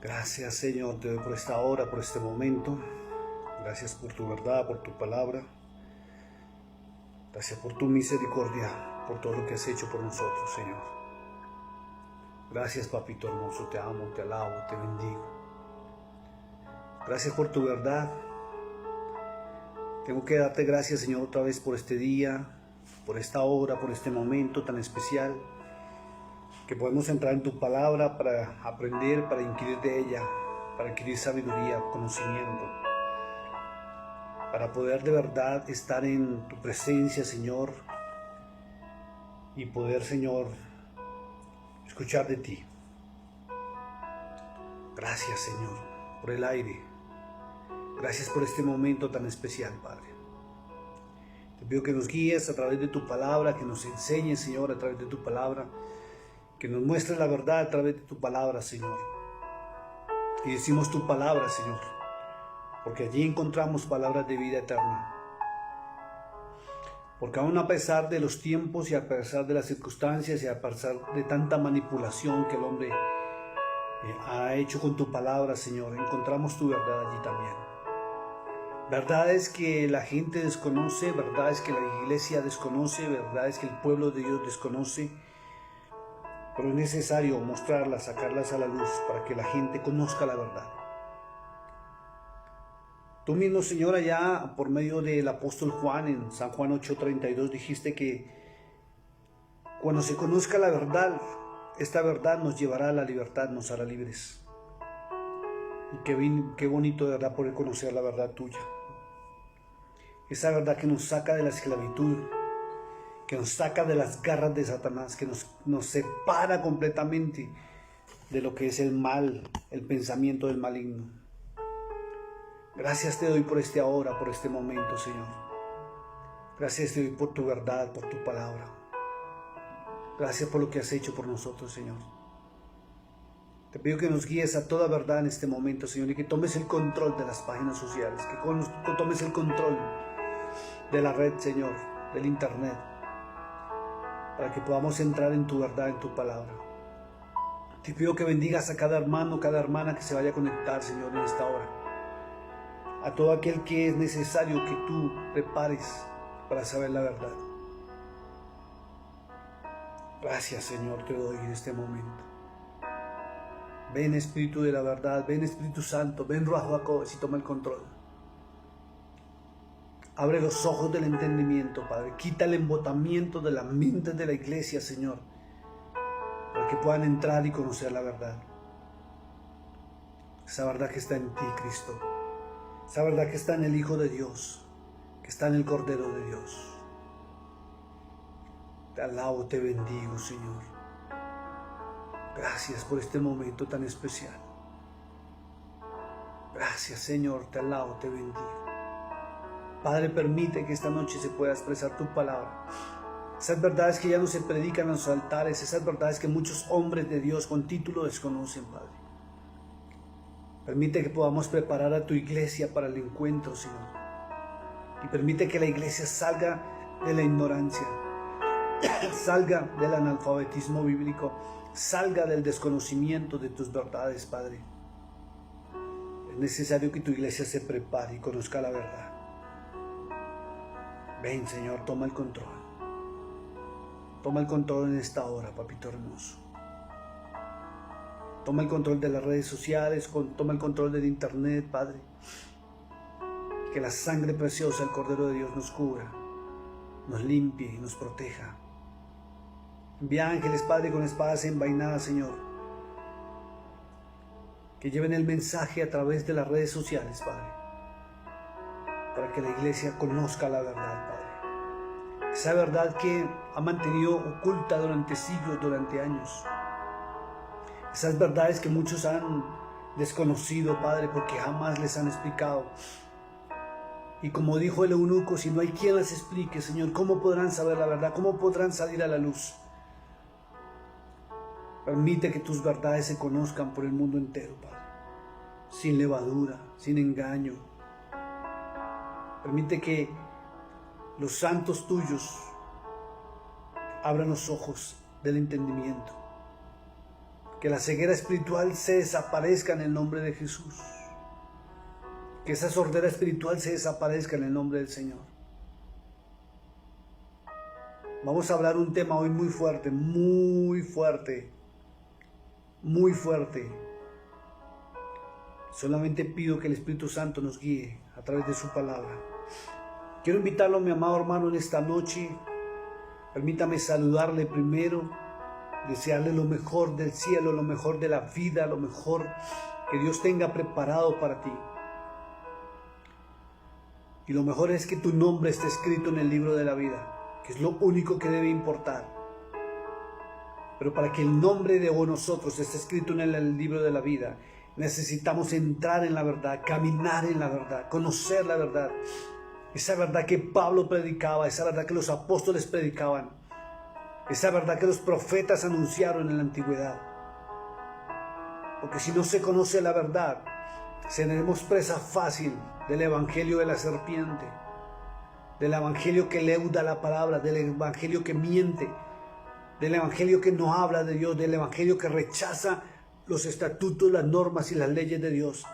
Gracias, Señor, te doy por esta hora, por este momento. Gracias por tu verdad, por tu palabra. Gracias por tu misericordia, por todo lo que has hecho por nosotros, Señor. Gracias, papito hermoso, te amo, te alabo, te bendigo. Gracias por tu verdad. Tengo que darte gracias, Señor, otra vez por este día, por esta hora, por este momento tan especial, que podemos entrar en tu palabra para aprender, para inquirir de ella, para adquirir sabiduría, conocimiento, para poder de verdad estar en tu presencia, Señor, y poder, Señor, escuchar de ti. Gracias, Señor, por el aire. Gracias por este momento tan especial, Padre. Te pido que nos guíes a través de tu palabra, que nos enseñes, Señor, a través de tu palabra, que nos muestres la verdad a través de tu palabra, Señor. Y decimos tu palabra, Señor, porque allí encontramos palabras de vida eterna. Porque aún a pesar de los tiempos y a pesar de las circunstancias y a pesar de tanta manipulación que el hombre ha hecho con tu palabra, Señor, encontramos tu verdad allí también. Verdades que la gente desconoce, verdades que la iglesia desconoce, verdades que el pueblo de Dios desconoce, pero es necesario mostrarlas, sacarlas a la luz para que la gente conozca la verdad. Tú mismo, Señor, allá por medio del apóstol Juan en San Juan 8:32 dijiste que cuando se conozca la verdad, esta verdad nos llevará a la libertad, nos hará libres. Y qué bonito de verdad poder conocer la verdad tuya. Esa verdad que nos saca de la esclavitud, que nos saca de las garras de Satanás, que nos separa completamente de lo que es el mal, el pensamiento del maligno. Gracias te doy por este ahora, por este momento, Señor. Gracias te doy por tu verdad, por tu palabra. Gracias por lo que has hecho por nosotros, Señor. Te pido que nos guíes a toda verdad en este momento, Señor, y que tomes el control de las páginas sociales, que tomes el control de la red, Señor, del internet, para que podamos entrar en tu verdad, en tu palabra. Te pido que bendigas a cada hermano, cada hermana que se vaya a conectar, Señor, en esta hora. A todo aquel que es necesario que tú prepares para saber la verdad. Gracias, Señor, te doy en este momento. Ven, Espíritu de la verdad, ven, Espíritu Santo, ven, Ruach HaKodesh, y toma el control. Abre los ojos del entendimiento, Padre. Quita el embotamiento de la mente de la iglesia, Señor, para que puedan entrar y conocer la verdad. Esa verdad que está en ti, Cristo. Esa verdad que está en el Hijo de Dios, que está en el Cordero de Dios. Te alabo, te bendigo, Señor. Gracias por este momento tan especial. Gracias, Señor, te alabo, te bendigo. Padre, permite que esta noche se pueda expresar tu palabra. Esas verdades que ya no se predican en los altares, esas verdades que muchos hombres de Dios con título desconocen, Padre. Permite que podamos preparar a tu iglesia para el encuentro, Señor. Y permite que la iglesia salga de la ignorancia, salga del analfabetismo bíblico, salga del desconocimiento de tus verdades, Padre. Es necesario que tu iglesia se prepare y conozca la verdad. Ven, Señor, toma el control. Toma el control en esta hora, papito hermoso. Toma el control de las redes sociales, toma el control del internet, Padre. Que la sangre preciosa del Cordero de Dios nos cubra, nos limpie y nos proteja. Envía ángeles, Padre, con espadas envainadas, Señor, que lleven el mensaje a través de las redes sociales, Padre, para que la iglesia conozca la verdad, Padre. Esa verdad que ha mantenido oculta durante siglos, durante años. Esas verdades que muchos han desconocido, Padre, porque jamás les han explicado. Y como dijo el eunuco, si no hay quien les explique, Señor, ¿cómo podrán saber la verdad? ¿Cómo podrán salir a la luz? Permite que tus verdades se conozcan por el mundo entero, Padre. Sin levadura, sin engaño. Permite que los santos tuyos abran los ojos del entendimiento. Que la ceguera espiritual se desaparezca en el nombre de Jesús. Que esa sordera espiritual se desaparezca en el nombre del Señor. Vamos a hablar un tema hoy muy fuerte, muy fuerte, muy fuerte. Solamente pido que el Espíritu Santo nos guíe a través de su palabra. Quiero invitarlo, mi amado hermano, en esta noche. Permítame saludarle primero, desearle lo mejor del cielo, lo mejor de la vida, lo mejor que Dios tenga preparado para ti. Y lo mejor es que tu nombre esté escrito en el libro de la vida, que es lo único que debe importar. Pero para que el nombre de nosotros esté escrito en el libro de la vida, necesitamos entrar en la verdad, caminar en la verdad, conocer la verdad. Esa verdad que Pablo predicaba, esa verdad que los apóstoles predicaban, esa verdad que los profetas anunciaron en la antigüedad. Porque si no se conoce la verdad, seremos presa fácil del evangelio de la serpiente, del evangelio que leuda la palabra, del evangelio que miente, del evangelio que no habla de Dios, del evangelio que rechaza los estatutos, las normas y las leyes de Dios,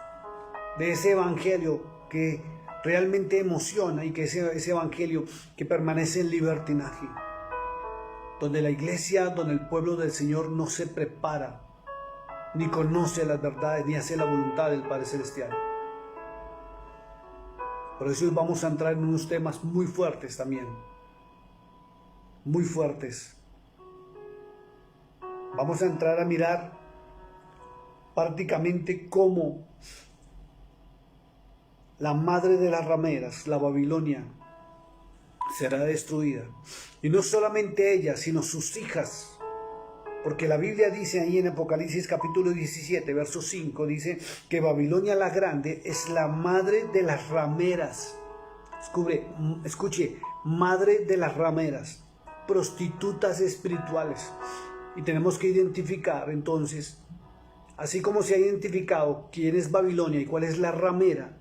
de ese evangelio que realmente emociona y que ese evangelio que permanece en libertinaje, donde la iglesia, donde el pueblo del Señor no se prepara, ni conoce las verdades, ni hace la voluntad del Padre Celestial. Por eso hoy vamos a entrar en unos temas muy fuertes también, muy fuertes. Vamos a entrar a mirar prácticamente cómo la madre de las rameras, la Babilonia, será destruida. Y no solamente ella, sino sus hijas. Porque la Biblia dice ahí en Apocalipsis capítulo 17, verso 5, dice que Babilonia la Grande es la madre de las rameras. Escuche, madre de las rameras, prostitutas espirituales. Y tenemos que identificar entonces, así como se ha identificado quién es Babilonia y cuál es la ramera,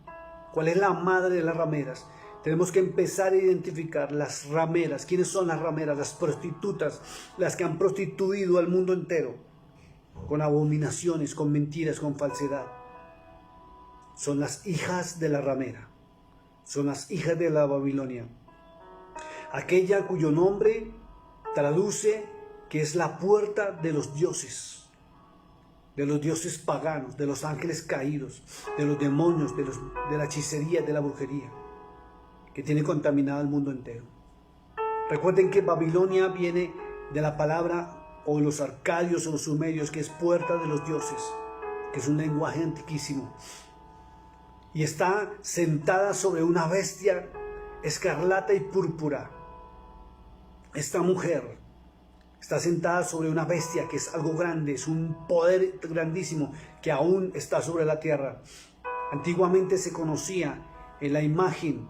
cuál es la madre de las rameras, tenemos que empezar a identificar las rameras. ¿Quiénes son las rameras? Las prostitutas, las que han prostituido al mundo entero, con abominaciones, con mentiras, con falsedad. Son las hijas de la ramera, son las hijas de la Babilonia. Aquella cuyo nombre traduce que es la puerta de los dioses paganos, de los ángeles caídos, de los demonios, de la hechicería, de la brujería, que tiene contaminado el mundo entero. Recuerden que Babilonia viene de la palabra o de los arcadios o los sumerios, que es puerta de los dioses, que es un lenguaje antiquísimo. Y está sentada sobre una bestia escarlata y púrpura. Esta mujer está sentada sobre una bestia que es algo grande, es un poder grandísimo que aún está sobre la tierra. Antiguamente se conocía en la imagen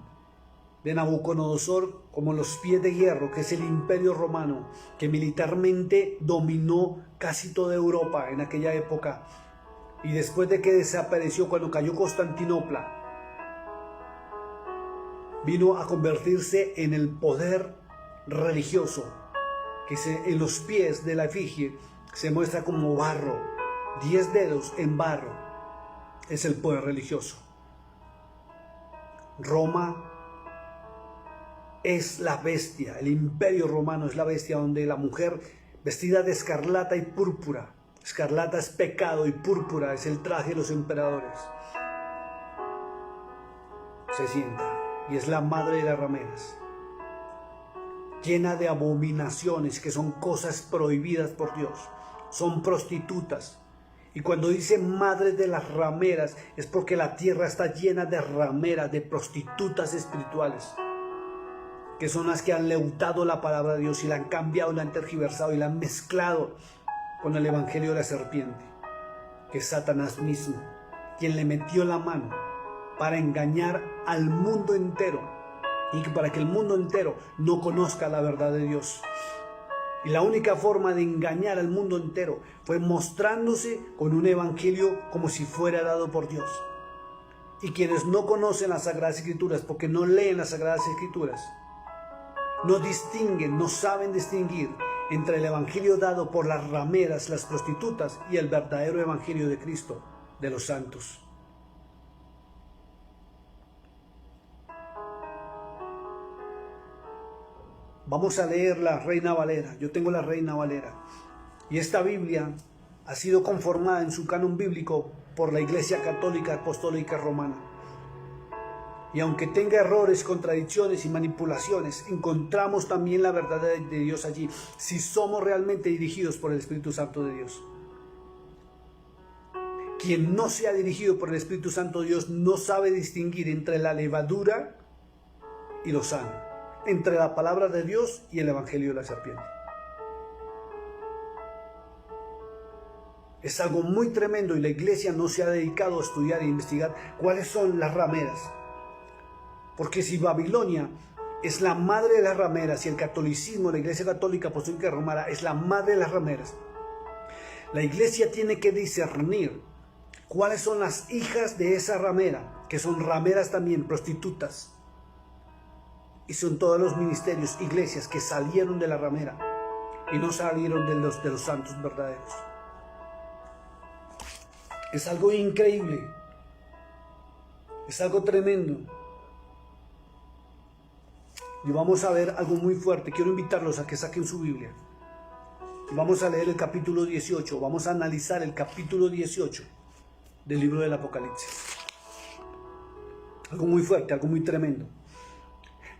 de Nabucodonosor como los pies de hierro, que es el imperio romano, que militarmente dominó casi toda Europa en aquella época. Y después de que desapareció, cuando cayó Constantinopla, vino a convertirse en el poder religioso, que en los pies de la efigie se muestra como barro, 10 dedos en barro, es el poder religioso. Roma es la bestia, el imperio romano es la bestia, donde la mujer vestida de escarlata y púrpura, escarlata es pecado y púrpura es el traje de los emperadores, se sienta y es la madre de las rameras, llena de abominaciones, que son cosas prohibidas por Dios, son prostitutas. Y cuando dice madre de las rameras, es porque la tierra está llena de rameras, de prostitutas espirituales, que son las que han leudado la palabra de Dios y la han cambiado, la han tergiversado y la han mezclado con el evangelio de la serpiente, que es Satanás mismo, quien le metió la mano para engañar al mundo entero, y para que el mundo entero no conozca la verdad de Dios. Y la única forma de engañar al mundo entero fue mostrándose con un evangelio como si fuera dado por Dios. Y quienes no conocen las Sagradas Escrituras, porque no leen las Sagradas Escrituras, no distinguen, no saben distinguir entre el evangelio dado por las rameras, las prostitutas, y el verdadero evangelio de Cristo, de los santos. Vamos a leer la Reina Valera. Yo tengo la Reina Valera. Y esta Biblia ha sido conformada en su canon bíblico por la Iglesia Católica Apostólica Romana. Y aunque tenga errores, contradicciones y manipulaciones, encontramos también la verdad de Dios allí, si somos realmente dirigidos por el Espíritu Santo de Dios. Quien no sea dirigido por el Espíritu Santo de Dios no sabe distinguir entre la levadura y lo sano, entre la palabra de Dios y el evangelio de la serpiente. Es algo muy tremendo y la iglesia no se ha dedicado a estudiar e investigar cuáles son las rameras. Porque si Babilonia es la madre de las rameras y el catolicismo, la Iglesia Católica Apostólica Romana es la madre de las rameras, la iglesia tiene que discernir cuáles son las hijas de esa ramera, que son rameras también, prostitutas. Y son todos los ministerios, iglesias que salieron de la ramera y no salieron de los santos verdaderos. Es algo increíble, es algo tremendo. Y vamos a ver algo muy fuerte. Quiero invitarlos a que saquen su Biblia. Y vamos a leer el capítulo 18, vamos a analizar el capítulo 18 del libro del Apocalipsis. Algo muy fuerte, algo muy tremendo.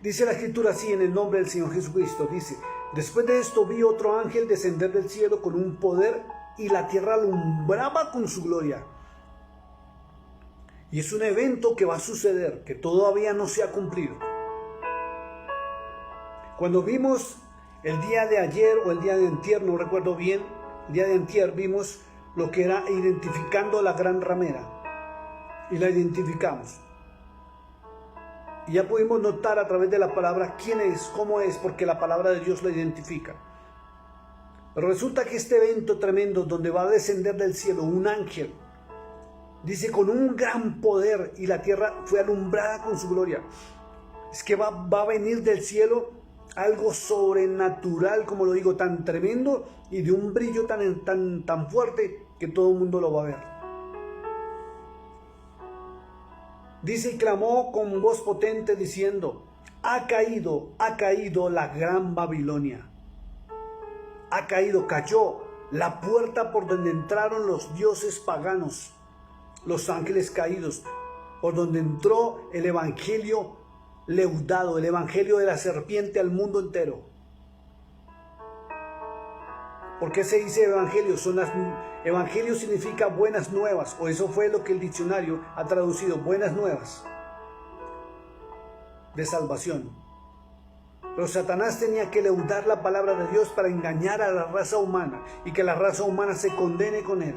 Dice la Escritura así en el nombre del Señor Jesucristo, dice: después de esto vi otro ángel descender del cielo con un poder y la tierra alumbraba con su gloria. Y es un evento que va a suceder, que todavía no se ha cumplido. Cuando vimos el día de ayer o el día de antier, no recuerdo bien, el día de antier vimos lo que era identificando la gran ramera. Y la identificamos. Y ya pudimos notar a través de la palabra quién es, cómo es, porque la palabra de Dios la identifica. Pero resulta que este evento tremendo donde va a descender del cielo un ángel, dice con un gran poder y la tierra fue alumbrada con su gloria. Es que va a venir del cielo algo sobrenatural, como lo digo, tan tremendo y de un brillo tan fuerte que todo el mundo lo va a ver. Dice: y clamó con voz potente diciendo: ha caído la gran Babilonia. Ha caído, cayó la puerta por donde entraron los dioses paganos, los ángeles caídos, por donde entró el evangelio leudado, el evangelio de la serpiente al mundo entero. ¿Por qué se dice evangelio? Evangelio significa buenas nuevas, o eso fue lo que el diccionario ha traducido, buenas nuevas de salvación. Pero Satanás tenía que leudar la palabra de Dios para engañar a la raza humana y que la raza humana se condene con él.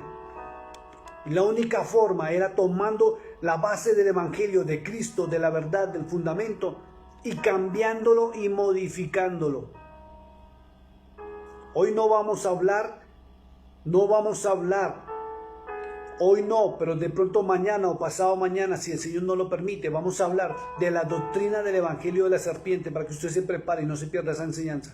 Y la única forma era tomando la base del evangelio de Cristo, de la verdad, del fundamento, y cambiándolo y modificándolo. Hoy no vamos a hablar, hoy no, pero de pronto mañana o pasado mañana, si el Señor no lo permite, vamos a hablar de la doctrina del evangelio de la serpiente, para que usted se prepare y no se pierda esa enseñanza.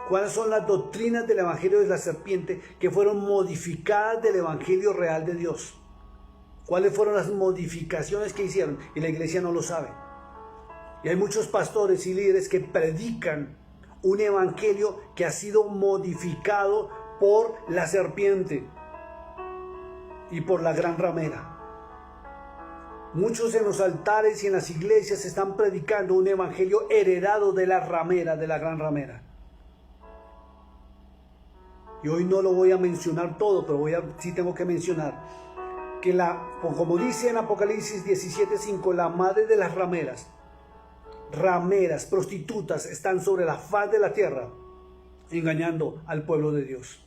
¿Cuáles son las doctrinas del evangelio de la serpiente que fueron modificadas del evangelio real de Dios? ¿Cuáles fueron las modificaciones que hicieron? Y la iglesia no lo sabe. Y hay muchos pastores y líderes que predican un evangelio que ha sido modificado por la serpiente y por la gran ramera. Muchos en los altares y en las iglesias están predicando un evangelio heredado de la ramera, de la gran ramera. Y hoy no lo voy a mencionar todo, pero sí tengo que mencionar que como dice en Apocalipsis 17:5, la madre de las rameras, prostitutas, están sobre la faz de la tierra, engañando al pueblo de Dios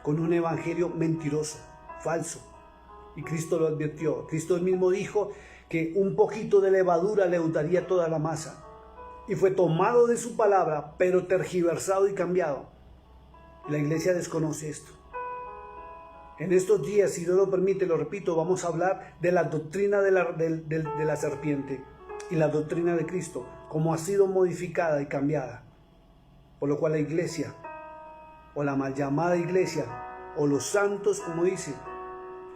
con un evangelio mentiroso, falso. Y Cristo lo advirtió. Cristo mismo dijo que un poquito de levadura leudaría toda la masa. Y fue tomado de su palabra, pero tergiversado y cambiado. La iglesia desconoce esto. En estos días, si Dios lo permite, lo repito, vamos a hablar de la doctrina de la serpiente y la doctrina de Cristo, cómo ha sido modificada y cambiada Por lo cual la iglesia, o la mal llamada iglesia, o los santos, como dice,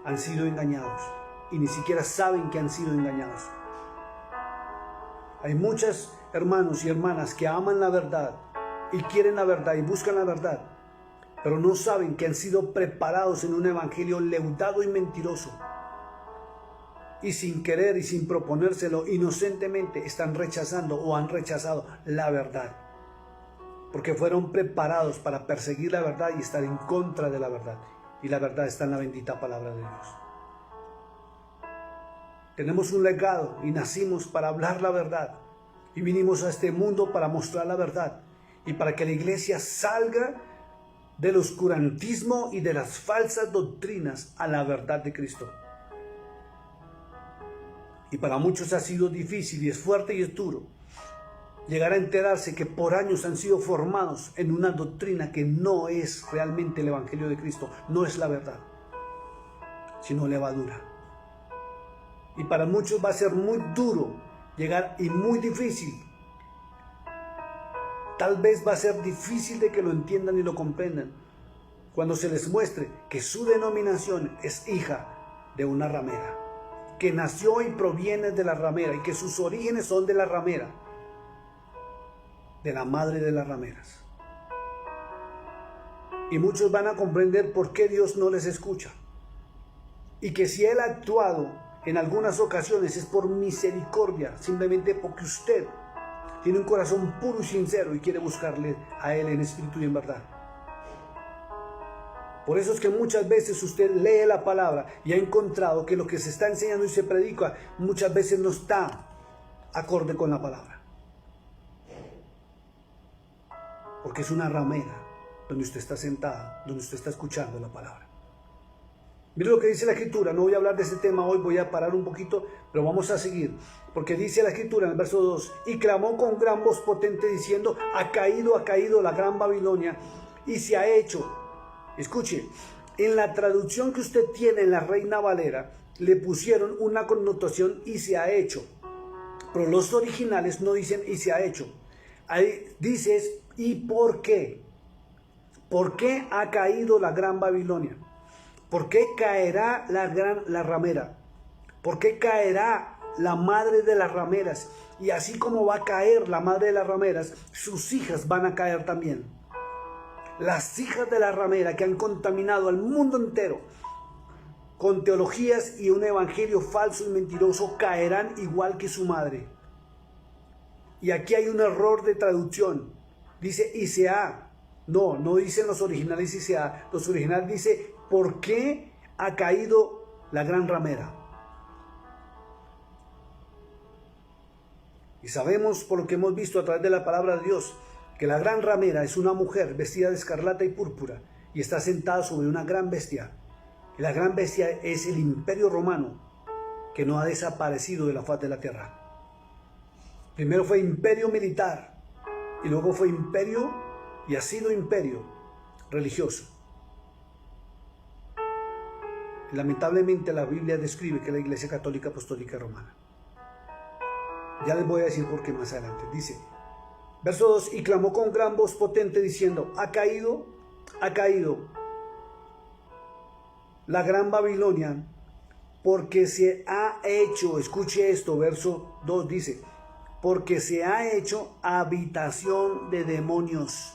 han sido engañados y ni siquiera saben que han sido engañados. Hay muchos hermanos y hermanas que aman la verdad y quieren la verdad y buscan la verdad, pero no saben que han sido preparados en un evangelio leudado y mentiroso. Y sin querer y sin proponérselo, inocentemente están rechazando o han rechazado la verdad. Porque fueron preparados para perseguir la verdad y estar en contra de la verdad. Y la verdad está en la bendita palabra de Dios. Tenemos un legado y nacimos para hablar la verdad. Y vinimos a este mundo para mostrar la verdad. Y para que la iglesia salga del oscurantismo y de las falsas doctrinas a la verdad de Cristo. Y para muchos ha sido difícil y es fuerte y es duro llegar a enterarse que por años han sido formados en una doctrina que no es realmente el evangelio de Cristo, no es la verdad, sino levadura. Y para muchos va a ser muy duro llegar y muy difícil. Tal vez va a ser difícil de que lo entiendan y lo comprendan cuando se les muestre que su denominación es hija de una ramera, que nació y proviene de la ramera y que sus orígenes son de la ramera, de la madre de las rameras. Y muchos van a comprender por qué Dios no les escucha. Y que si Él ha actuado en algunas ocasiones es por misericordia, simplemente porque usted tiene un corazón puro y sincero y quiere buscarle a Él en espíritu y en verdad. Por eso es que muchas veces usted lee la palabra y ha encontrado que lo que se está enseñando y se predica muchas veces no está acorde con la palabra. Porque es una ramera donde usted está sentado, donde usted está escuchando la palabra. Mire lo que dice la Escritura. No voy a hablar de ese tema hoy, voy a parar un poquito, pero vamos a seguir. Porque dice la Escritura en el verso 2, y clamó con gran voz potente diciendo, ha caído la gran Babilonia y se ha hecho. Escuche, en la traducción que usted tiene en la Reina Valera, le pusieron una connotación y se ha hecho. Pero los originales no dicen y se ha hecho. Ahí dices, ¿y por qué? ¿Por qué ha caído la gran Babilonia? ¿Por qué caerá la ramera? ¿Por qué caerá la madre de las rameras? Y así como va a caer la madre de las rameras, sus hijas van a caer también. Las hijas de la ramera que han contaminado al mundo entero con teologías y un evangelio falso y mentiroso caerán igual que su madre. Y aquí hay un error de traducción. Dice y se ha. No dicen los originales y se ha. Los originales dice ¿por qué ha caído la gran ramera? Y sabemos por lo que hemos visto a través de la palabra de Dios que la gran ramera es una mujer vestida de escarlata y púrpura y está sentada sobre una gran bestia. Y la gran bestia es el imperio romano que no ha desaparecido de la faz de la tierra. Primero fue imperio militar y luego fue imperio y ha sido imperio religioso. Lamentablemente la Biblia describe que es la Iglesia Católica Apostólica Romana. Ya les voy a decir por qué más adelante. Dice, verso 2, y clamó con gran voz potente diciendo, ha caído la gran Babilonia, porque se ha hecho, escuche esto, verso 2 dice, porque se ha hecho habitación de demonios.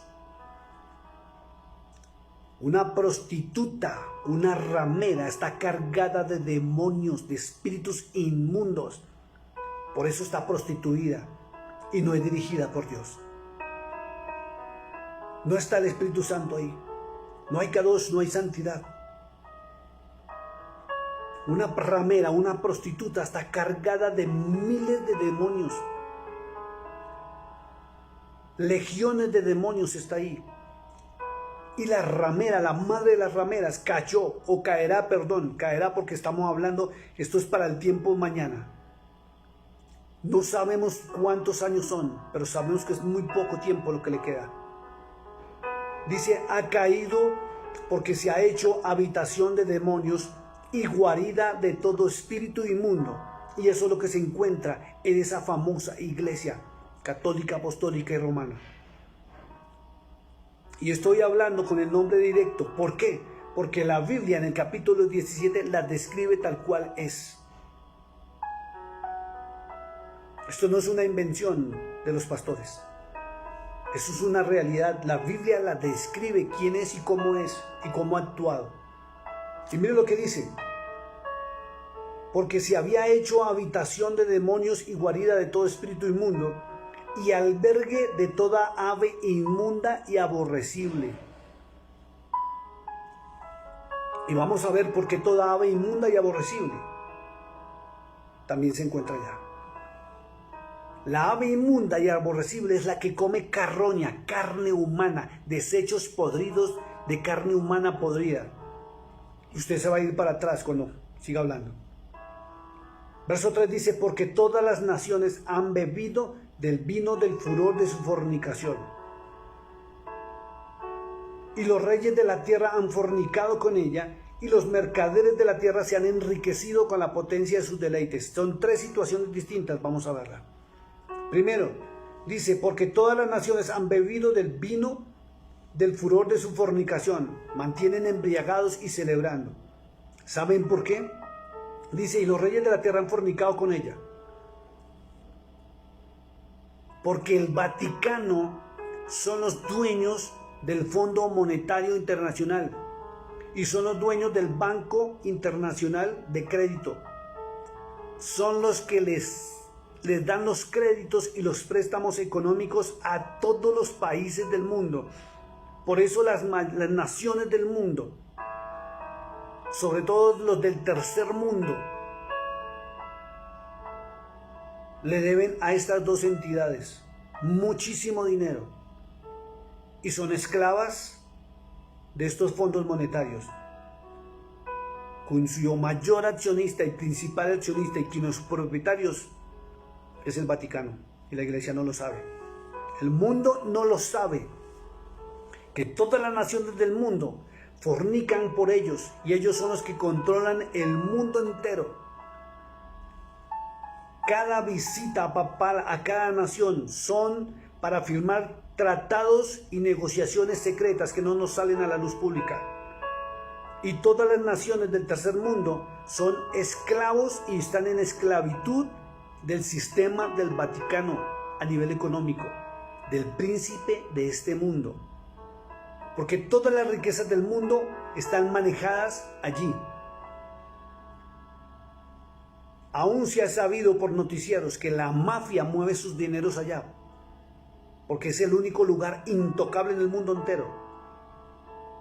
Una prostituta, una ramera, está cargada de demonios, de espíritus inmundos. Por eso está prostituida y no es dirigida por Dios. No está el Espíritu Santo ahí. No hay Kadosh, no hay santidad. Una ramera, una prostituta está cargada de miles de demonios. Legiones de demonios está ahí. Y la ramera, la madre de las rameras, cayó o caerá, caerá porque estamos hablando, esto es para el tiempo mañana. No sabemos cuántos años son, pero sabemos que es muy poco tiempo lo que le queda. Dice, ha caído porque se ha hecho habitación de demonios y guarida de todo espíritu inmundo. Y eso es lo que se encuentra en esa famosa iglesia católica, apostólica y romana. Y estoy hablando con el nombre directo. ¿Por qué? Porque la Biblia en el capítulo 17 la describe tal cual es. Esto no es una invención de los pastores. Eso es una realidad. La Biblia la describe quién es y cómo ha actuado. Y mire lo que dice. Porque se había hecho habitación de demonios y guarida de todo espíritu inmundo y albergue de toda ave inmunda y aborrecible. Y vamos a ver por qué toda ave inmunda y aborrecible también se encuentra allá. La ave inmunda y aborrecible es la que come carroña, carne humana, desechos podridos de carne humana podrida. Y usted se va a ir para atrás cuando siga hablando. Verso 3 dice, porque todas las naciones han bebido del vino del furor de su fornicación. Y los reyes de la tierra han fornicado con ella, y los mercaderes de la tierra se han enriquecido con la potencia de sus deleites. Son tres situaciones distintas, vamos a verla. Primero, dice, porque todas las naciones han bebido del vino del furor de su fornicación, mantienen embriagados y celebrando. ¿Saben por qué? Dice, y los reyes de la tierra han fornicado con ella. Porque el Vaticano son los dueños del Fondo Monetario Internacional y son los dueños del Banco Internacional de Crédito. Son los que les dan los créditos y los préstamos económicos a todos los países del mundo. Por eso las naciones del mundo, sobre todo los del tercer mundo, le deben a estas dos entidades muchísimo dinero y son esclavas de estos fondos monetarios, cuyo mayor accionista y principal accionista y quienes propietarios es el Vaticano, y la iglesia no lo sabe. El mundo no lo sabe, que todas las naciones del mundo fornican por ellos y ellos son los que controlan el mundo entero. Cada visita papal a cada nación son para firmar tratados y negociaciones secretas que no nos salen a la luz pública. Y todas las naciones del tercer mundo son esclavos y están en esclavitud del sistema del Vaticano a nivel económico, del príncipe de este mundo. Porque todas las riquezas del mundo están manejadas allí. Aún se ha sabido por noticieros que la mafia mueve sus dineros allá, porque es el único lugar intocable en el mundo entero,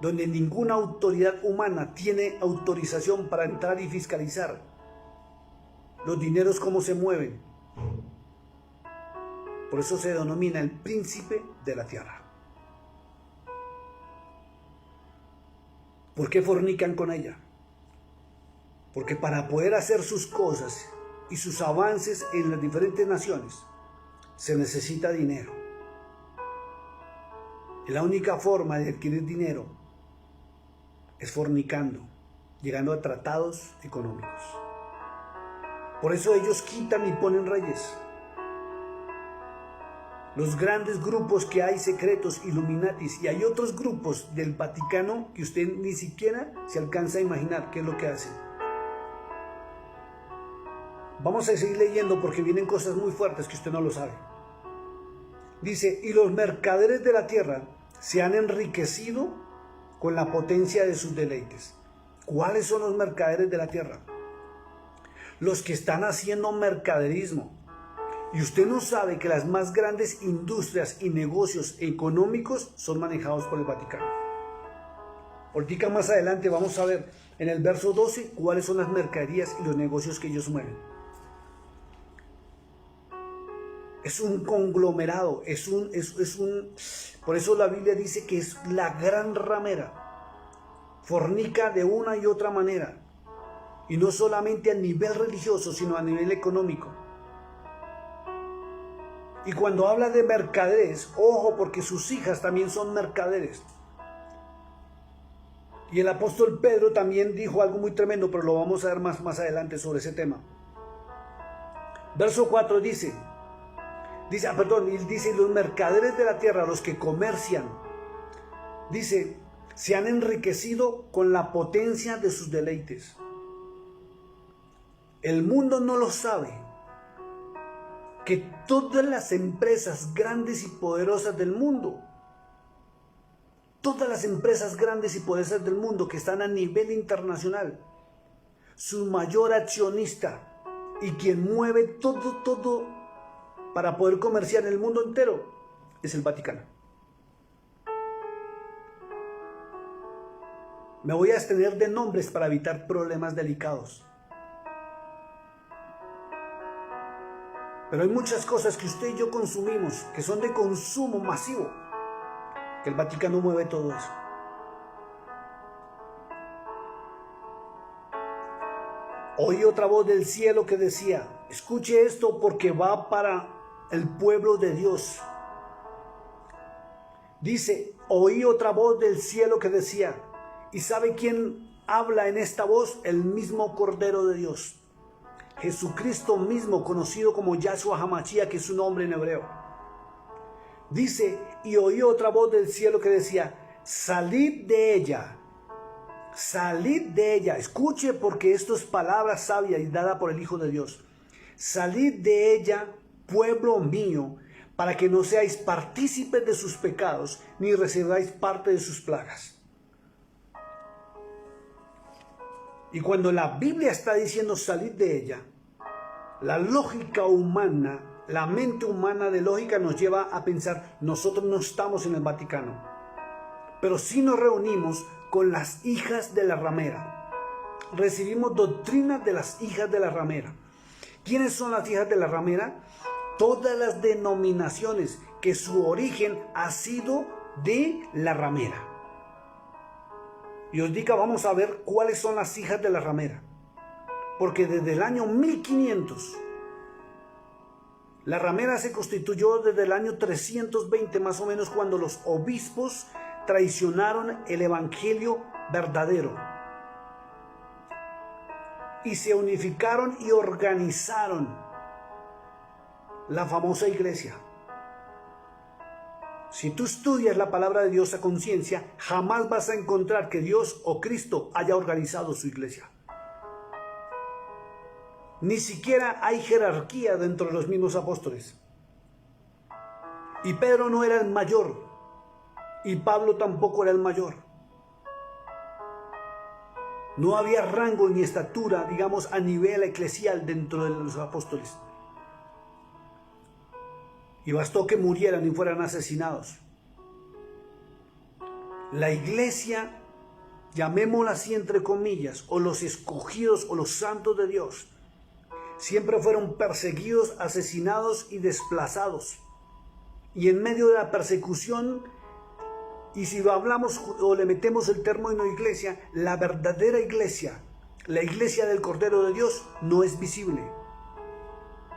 donde ninguna autoridad humana tiene autorización para entrar y fiscalizar los dineros cómo se mueven. Por eso se denomina el príncipe de la tierra. ¿Por qué fornican con ella? Porque para poder hacer sus cosas y sus avances en las diferentes naciones se necesita dinero. Y la única forma de adquirir dinero es fornicando, llegando a tratados económicos. Por eso ellos quitan y ponen reyes. Los grandes grupos que hay secretos, Illuminatis, y hay otros grupos del Vaticano que usted ni siquiera se alcanza a imaginar qué es lo que hacen. Vamos a seguir leyendo porque vienen cosas muy fuertes que usted no lo sabe. Dice, y los mercaderes de la tierra se han enriquecido con la potencia de sus deleites. ¿Cuáles son los mercaderes de la tierra? Los que están haciendo mercaderismo. Y usted no sabe que las más grandes industrias y negocios económicos son manejados por el Vaticano. Ahorita más adelante vamos a ver en el verso 12 cuáles son las mercaderías y los negocios que ellos mueven. Es un conglomerado, por eso la Biblia dice que es la gran ramera. Fornica de una y otra manera. Y no solamente a nivel religioso, sino a nivel económico. Y cuando habla de mercaderes, ojo, porque sus hijas también son mercaderes. Y el apóstol Pedro también dijo algo muy tremendo, pero lo vamos a ver más adelante sobre ese tema. Verso 4 dice, los mercaderes de la tierra, los que comercian, Dice, se han enriquecido con la potencia de sus deleites. El mundo no lo sabe, que todas las empresas grandes y poderosas del mundo, todas las empresas grandes y poderosas del mundo que están a nivel internacional, su mayor accionista y quien mueve todo para poder comerciar en el mundo entero es el Vaticano. Me voy a abstener de nombres para evitar problemas delicados. Pero hay muchas cosas que usted y yo consumimos, que son de consumo masivo, que el Vaticano mueve todo eso. Oí otra voz del cielo que decía, escuche esto porque va para el pueblo de Dios. Dice, oí otra voz del cielo que decía, ¿y sabe quién habla en esta voz? El mismo Cordero de Dios. Jesucristo mismo, conocido como Yahshua HaMashiach, que es su nombre en hebreo. Dice, y oí otra voz del cielo que decía, salid de ella, escuche porque esto es palabra sabia y dada por el Hijo de Dios. Salid de ella, pueblo mío, para que no seáis partícipes de sus pecados, ni recibáis parte de sus plagas. Y cuando la Biblia está diciendo salid de ella, la lógica humana, la mente humana de lógica nos lleva a pensar, nosotros no estamos en el Vaticano, pero sí nos reunimos con las hijas de la ramera. Recibimos doctrinas de las hijas de la ramera. ¿Quiénes son las hijas de la ramera? Todas las denominaciones que su origen ha sido de la ramera. Y os digo, vamos a ver cuáles son las hijas de la ramera. Porque desde el año 1500, la ramera se constituyó desde el año 320 más o menos, cuando los obispos traicionaron el evangelio verdadero. Y se unificaron y organizaron la famosa iglesia. Si tú estudias la palabra de Dios a conciencia, jamás vas a encontrar que Dios o Cristo haya organizado su iglesia. Ni siquiera hay jerarquía dentro de los mismos apóstoles. Y Pedro no era el mayor, y Pablo tampoco era el mayor. No había rango ni estatura, digamos, a nivel eclesial dentro de los apóstoles. Y bastó que murieran y fueran asesinados. La iglesia, llamémosla así entre comillas, o los escogidos o los santos de Dios, siempre fueron perseguidos, asesinados y desplazados. Y en medio de la persecución, y si lo hablamos o le metemos el término iglesia, la verdadera iglesia, la iglesia del Cordero de Dios, no es visible,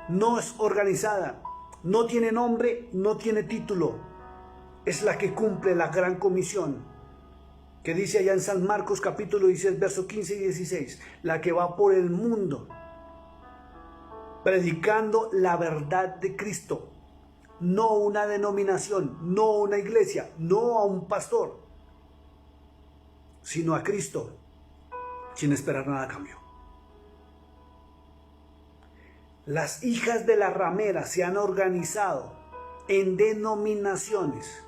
no es organizada, no tiene nombre, no tiene título. Es la que cumple la gran comisión, que dice allá en San Marcos capítulo 16, versos 15 y 16, la que va por el mundo, predicando la verdad de Cristo, no una denominación, no una iglesia, no a un pastor, sino a Cristo, sin esperar nada a cambio. Las hijas de la ramera se han organizado en denominaciones,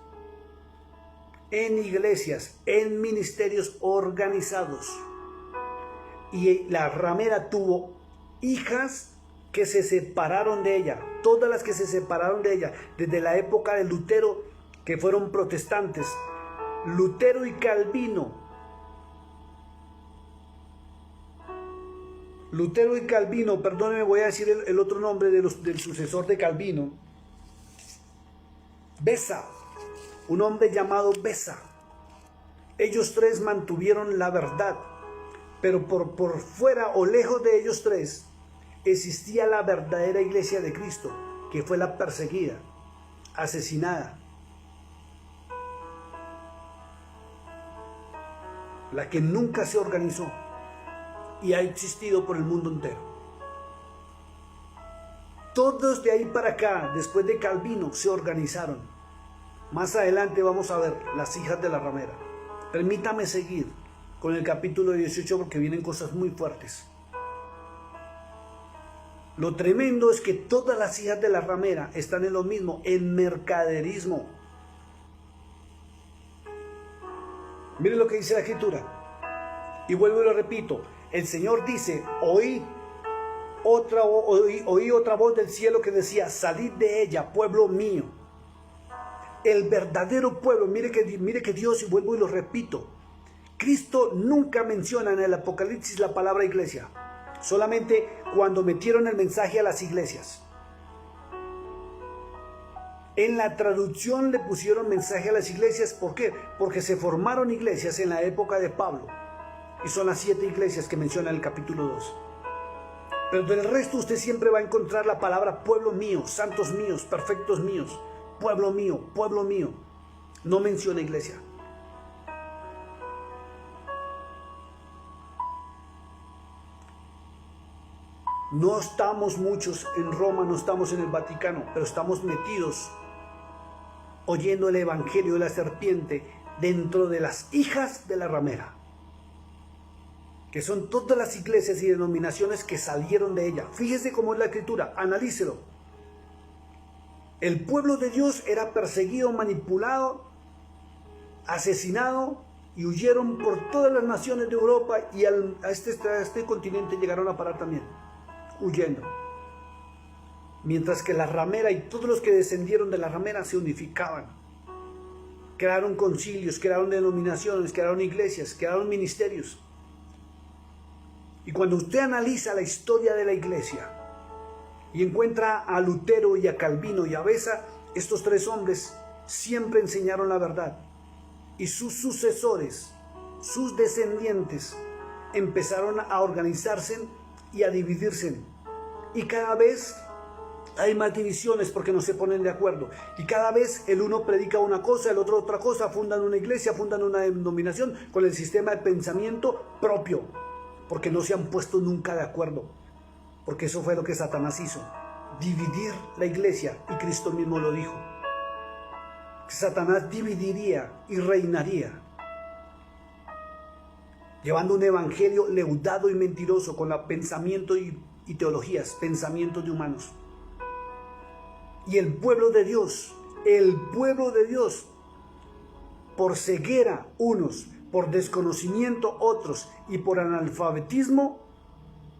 en iglesias, en ministerios organizados. Y la ramera tuvo hijas que se separaron de ella, todas las que se separaron de ella, desde la época de Lutero, que fueron protestantes, Lutero y Calvino. Lutero y Calvino, perdóneme, voy a decir el otro nombre del sucesor de Calvino. Beza, un hombre llamado Beza. Ellos tres mantuvieron la verdad, pero por fuera o lejos de ellos tres existía la verdadera iglesia de Cristo, que fue la perseguida, asesinada, la que nunca se organizó y ha existido por el mundo entero. Todos de ahí para acá, después de Calvino, se organizaron. Más adelante vamos a ver las hijas de la ramera. Permítame seguir con el capítulo 18 porque vienen cosas muy fuertes. Lo tremendo es que todas las hijas de la ramera están en lo mismo, en mercaderismo. Miren lo que dice la Escritura. Y vuelvo y lo repito. El Señor dice, oí otra voz del cielo que decía, salid de ella, pueblo mío. El verdadero pueblo, mire que Dios, y vuelvo y lo repito, Cristo nunca menciona en el Apocalipsis la palabra iglesia. Solamente cuando metieron el mensaje a las iglesias. En la traducción le pusieron mensaje a las iglesias. ¿Por qué? Porque se formaron iglesias en la época de Pablo. Y son las 7 iglesias que menciona en el capítulo 2. Pero del resto usted siempre va a encontrar la palabra pueblo mío, santos míos, perfectos míos. Pueblo mío, pueblo mío. No menciona iglesia. No estamos muchos en Roma, no estamos en el Vaticano, pero estamos metidos oyendo el evangelio de la serpiente dentro de las hijas de la ramera, que son todas las iglesias y denominaciones que salieron de ella. Fíjese cómo es la Escritura, analícelo. El pueblo de Dios era perseguido, manipulado, asesinado y huyeron por todas las naciones de Europa y a este continente llegaron a parar también, huyendo. Mientras que la ramera y todos los que descendieron de la ramera se unificaban. Crearon concilios, crearon denominaciones, crearon iglesias, crearon ministerios. Y cuando usted analiza la historia de la iglesia y encuentra a Lutero y a Calvino y a Beza, estos 3 hombres siempre enseñaron la verdad. Y sus sucesores, sus descendientes, empezaron a organizarse y a dividirse. Y cada vez hay más divisiones porque no se ponen de acuerdo. Y cada vez el uno predica una cosa, el otro otra cosa, fundan una iglesia, fundan una denominación con el sistema de pensamiento propio. Porque no se han puesto nunca de acuerdo. Porque eso fue lo que Satanás hizo. Dividir la iglesia. Y Cristo mismo lo dijo. Que Satanás dividiría y reinaría. Llevando un evangelio leudado y mentiroso con pensamiento y teologías, pensamientos de humanos. Y el pueblo de Dios, por ceguera unos, por desconocimiento otros y por analfabetismo,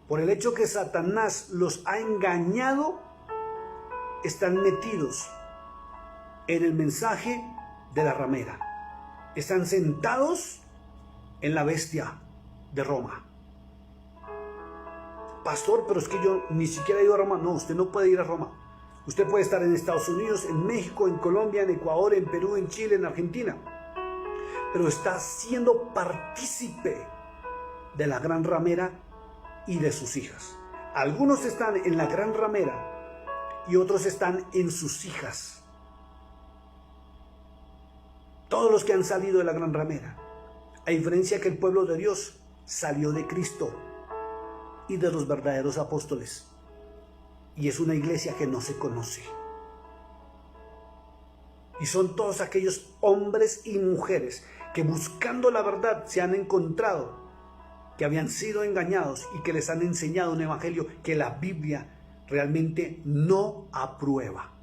por el hecho que Satanás los ha engañado, están metidos en el mensaje de la ramera. Están sentados en la bestia de Roma. Pastor, pero es que yo ni siquiera he ido a Roma. No, usted no puede ir a Roma. Usted puede estar en Estados Unidos, en México, en Colombia, en Ecuador, en Perú, en Chile, en Argentina. Pero está siendo partícipe de la gran ramera y de sus hijas. Algunos están en la gran ramera y otros están en sus hijas. Todos los que han salido de la gran ramera. A diferencia que el pueblo de Dios salió de Cristo y de los verdaderos apóstoles. Y es una iglesia que no se conoce. Y son todos aquellos hombres y mujeres que buscando la verdad se han encontrado, que habían sido engañados y que les han enseñado un evangelio que la Biblia realmente no aprueba.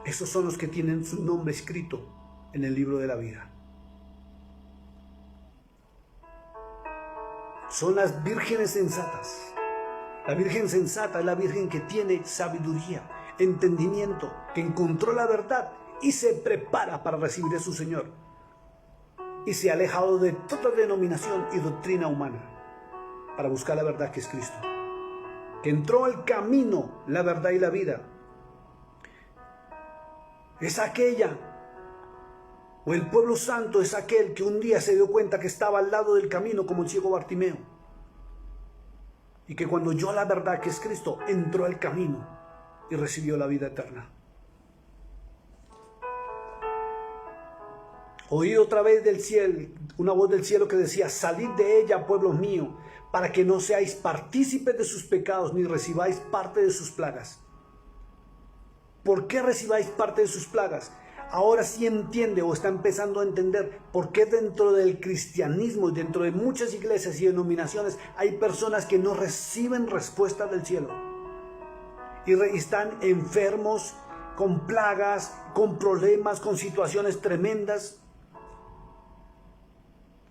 Esos son los que tienen su nombre escrito en el libro de la vida. Son las vírgenes sensatas. La virgen sensata es la virgen que tiene sabiduría, entendimiento, que encontró la verdad y se prepara para recibir a su Señor. Y se ha alejado de toda denominación y doctrina humana para buscar la verdad que es Cristo. Que entró al camino, la verdad y la vida. Es aquella, o el pueblo santo es aquel que un día se dio cuenta que estaba al lado del camino como el ciego Bartimeo. Y que cuando oyó la verdad que es Cristo, entró al camino y recibió la vida eterna. Oí otra vez del cielo, una voz del cielo que decía, salid de ella, pueblo mío, para que no seáis partícipes de sus pecados, ni recibáis parte de sus plagas. ¿Por qué recibáis parte de sus plagas? Ahora sí entiende o está empezando a entender por qué dentro del cristianismo y dentro de muchas iglesias y denominaciones hay personas que no reciben respuesta del cielo. Y están enfermos, con plagas, con problemas, con situaciones tremendas,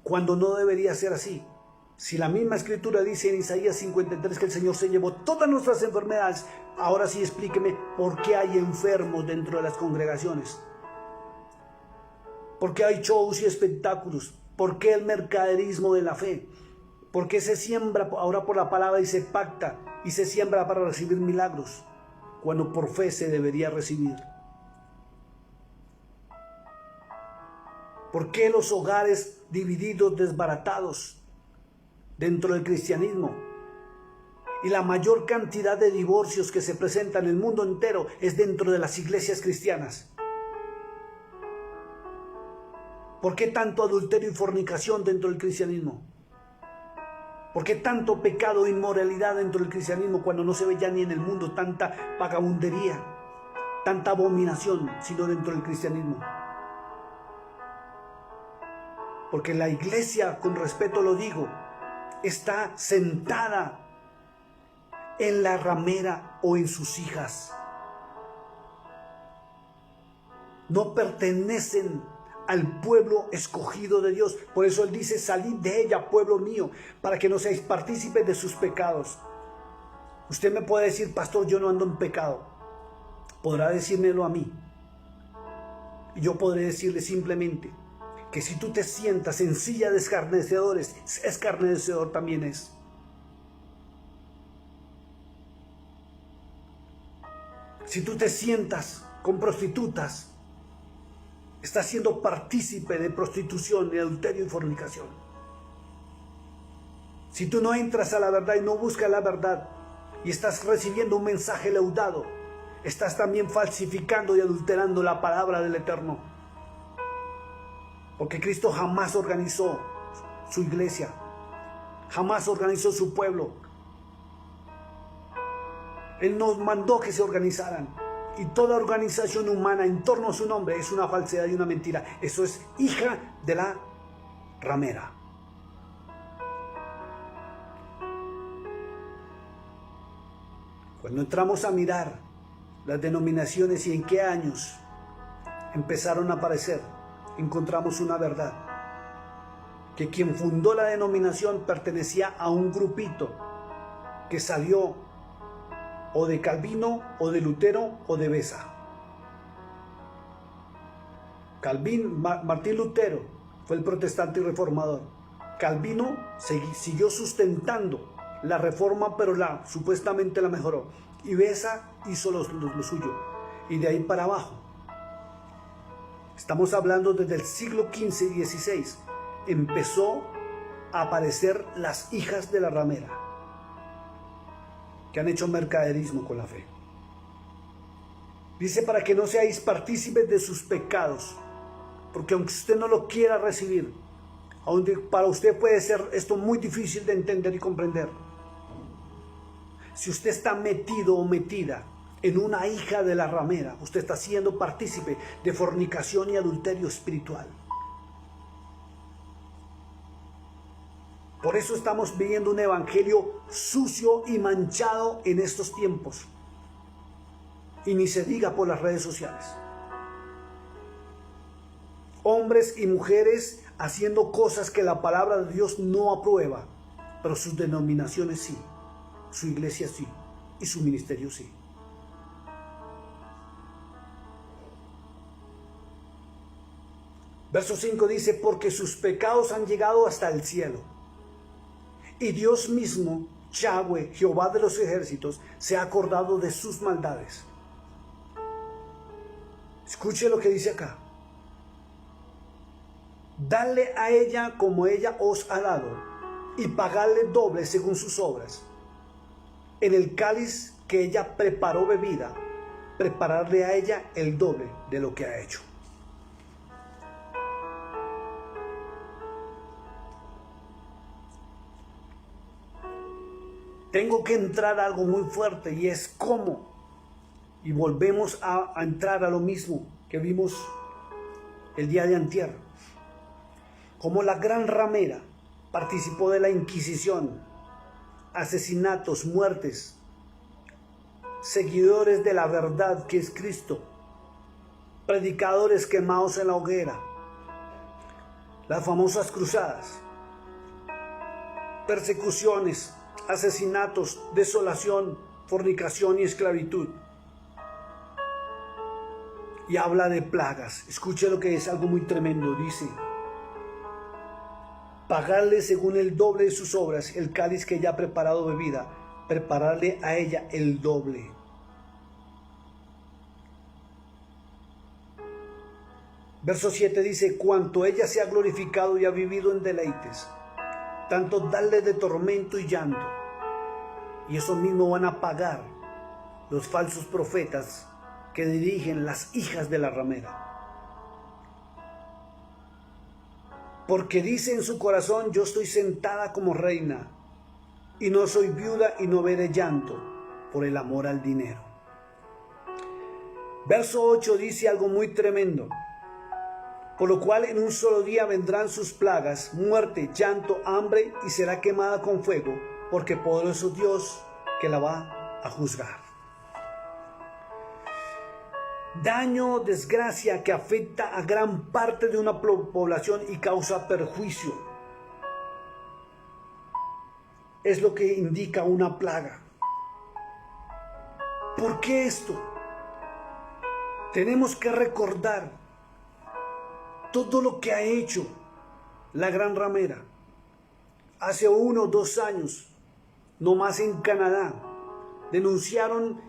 cuando no debería ser así. Si la misma escritura dice en Isaías 53 que el Señor se llevó todas nuestras enfermedades, ahora sí explíqueme por qué hay enfermos dentro de las congregaciones. ¿Por qué hay shows y espectáculos? ¿Por qué el mercaderismo de la fe? ¿Por qué se siembra ahora por la palabra y se pacta y se siembra para recibir milagros, cuando por fe se debería recibir? ¿Por qué los hogares divididos, desbaratados dentro del cristianismo? Y la mayor cantidad de divorcios que se presentan en el mundo entero es dentro de las iglesias cristianas. ¿Por qué tanto adulterio y fornicación dentro del cristianismo? ¿Por qué tanto pecado e inmoralidad dentro del cristianismo cuando no se ve ya ni en el mundo tanta vagabundería, tanta abominación, sino dentro del cristianismo? Porque la iglesia, con respeto lo digo, está sentada en la ramera o en sus hijas. No pertenecen al pueblo escogido de Dios. Por eso Él dice: salid de ella, pueblo mío, para que no seáis partícipes de sus pecados. Usted me puede decir: pastor, yo no ando en pecado. Podrá decírmelo a mí. Y yo podré decirle simplemente que si tú te sientas en silla de escarnecedores, escarnecedor también es. Si tú te sientas con prostitutas, estás siendo partícipe de prostitución, de adulterio y fornicación. Si tú no entras a la verdad y no buscas la verdad y estás recibiendo un mensaje leudado, estás también falsificando y adulterando la palabra del Eterno. Porque Cristo jamás organizó su iglesia, jamás organizó su pueblo. Él nos mandó que se organizaran. Y toda organización humana en torno a su nombre es una falsedad y una mentira. Eso es hija de la ramera. Cuando entramos a mirar las denominaciones y en qué años empezaron a aparecer, encontramos una verdad. Que quien fundó la denominación pertenecía a un grupito que salió o de Calvino, o de Lutero, o de Beza. Martín Lutero fue el protestante y reformador. Calvino siguió sustentando la reforma, pero supuestamente la mejoró. Y Beza hizo lo suyo. Y de ahí para abajo. Estamos hablando desde el siglo XV y XVI. Empezó a aparecer las hijas de la ramera, que han hecho mercaderismo con la fe. Dice: para que no seáis partícipes de sus pecados, porque aunque usted no lo quiera recibir, aunque para usted puede ser esto muy difícil de entender y comprender, si usted está metido o metida en una hija de la ramera, usted está siendo partícipe de fornicación y adulterio espiritual. Por eso estamos viviendo un evangelio sucio y manchado en estos tiempos. Y ni se diga por las redes sociales. Hombres y mujeres haciendo cosas que la palabra de Dios no aprueba, pero sus denominaciones sí, su iglesia sí, y su ministerio sí. Verso 5 dice: porque sus pecados han llegado hasta el cielo. Y Dios mismo, Yahweh, Jehová de los ejércitos, se ha acordado de sus maldades. Escuche lo que dice acá. Dale a ella como ella os ha dado, y pagadle doble según sus obras. En el cáliz que ella preparó bebida, prepararle a ella el doble de lo que ha hecho. tengo que entrar a algo muy fuerte, y es cómo. Y volvemos a entrar a lo mismo que vimos el día de antier. Como la gran ramera participó de la Inquisición, asesinatos, muertes, seguidores de la verdad que es Cristo, predicadores quemados en la hoguera, las famosas cruzadas, persecuciones, asesinatos, desolación, fornicación y esclavitud. Y habla de plagas. Escuche lo que es algo muy tremendo. Dice: pagarle según el doble de sus obras el cáliz que ella ha preparado bebida, prepararle a ella el doble. Verso 7 dice: cuanto ella se ha glorificado y ha vivido en deleites, tanto darle de tormento y llanto. Y eso mismo van a pagar los falsos profetas que dirigen las hijas de la ramera. Porque dice en su corazón: yo estoy sentada como reina, y no soy viuda y no veré llanto por el amor al dinero. Verso 8 dice algo muy tremendo: por lo cual en un solo día vendrán sus plagas, muerte, llanto, hambre, y será quemada con fuego, porque poderoso Dios que la va a juzgar. Daño, desgracia que afecta a gran parte de una población y causa perjuicio. Es lo que indica una plaga. ¿Por qué esto? Tenemos que recordar todo lo que ha hecho la gran ramera. Hace 1 o 2 años, no más en Canadá, denunciaron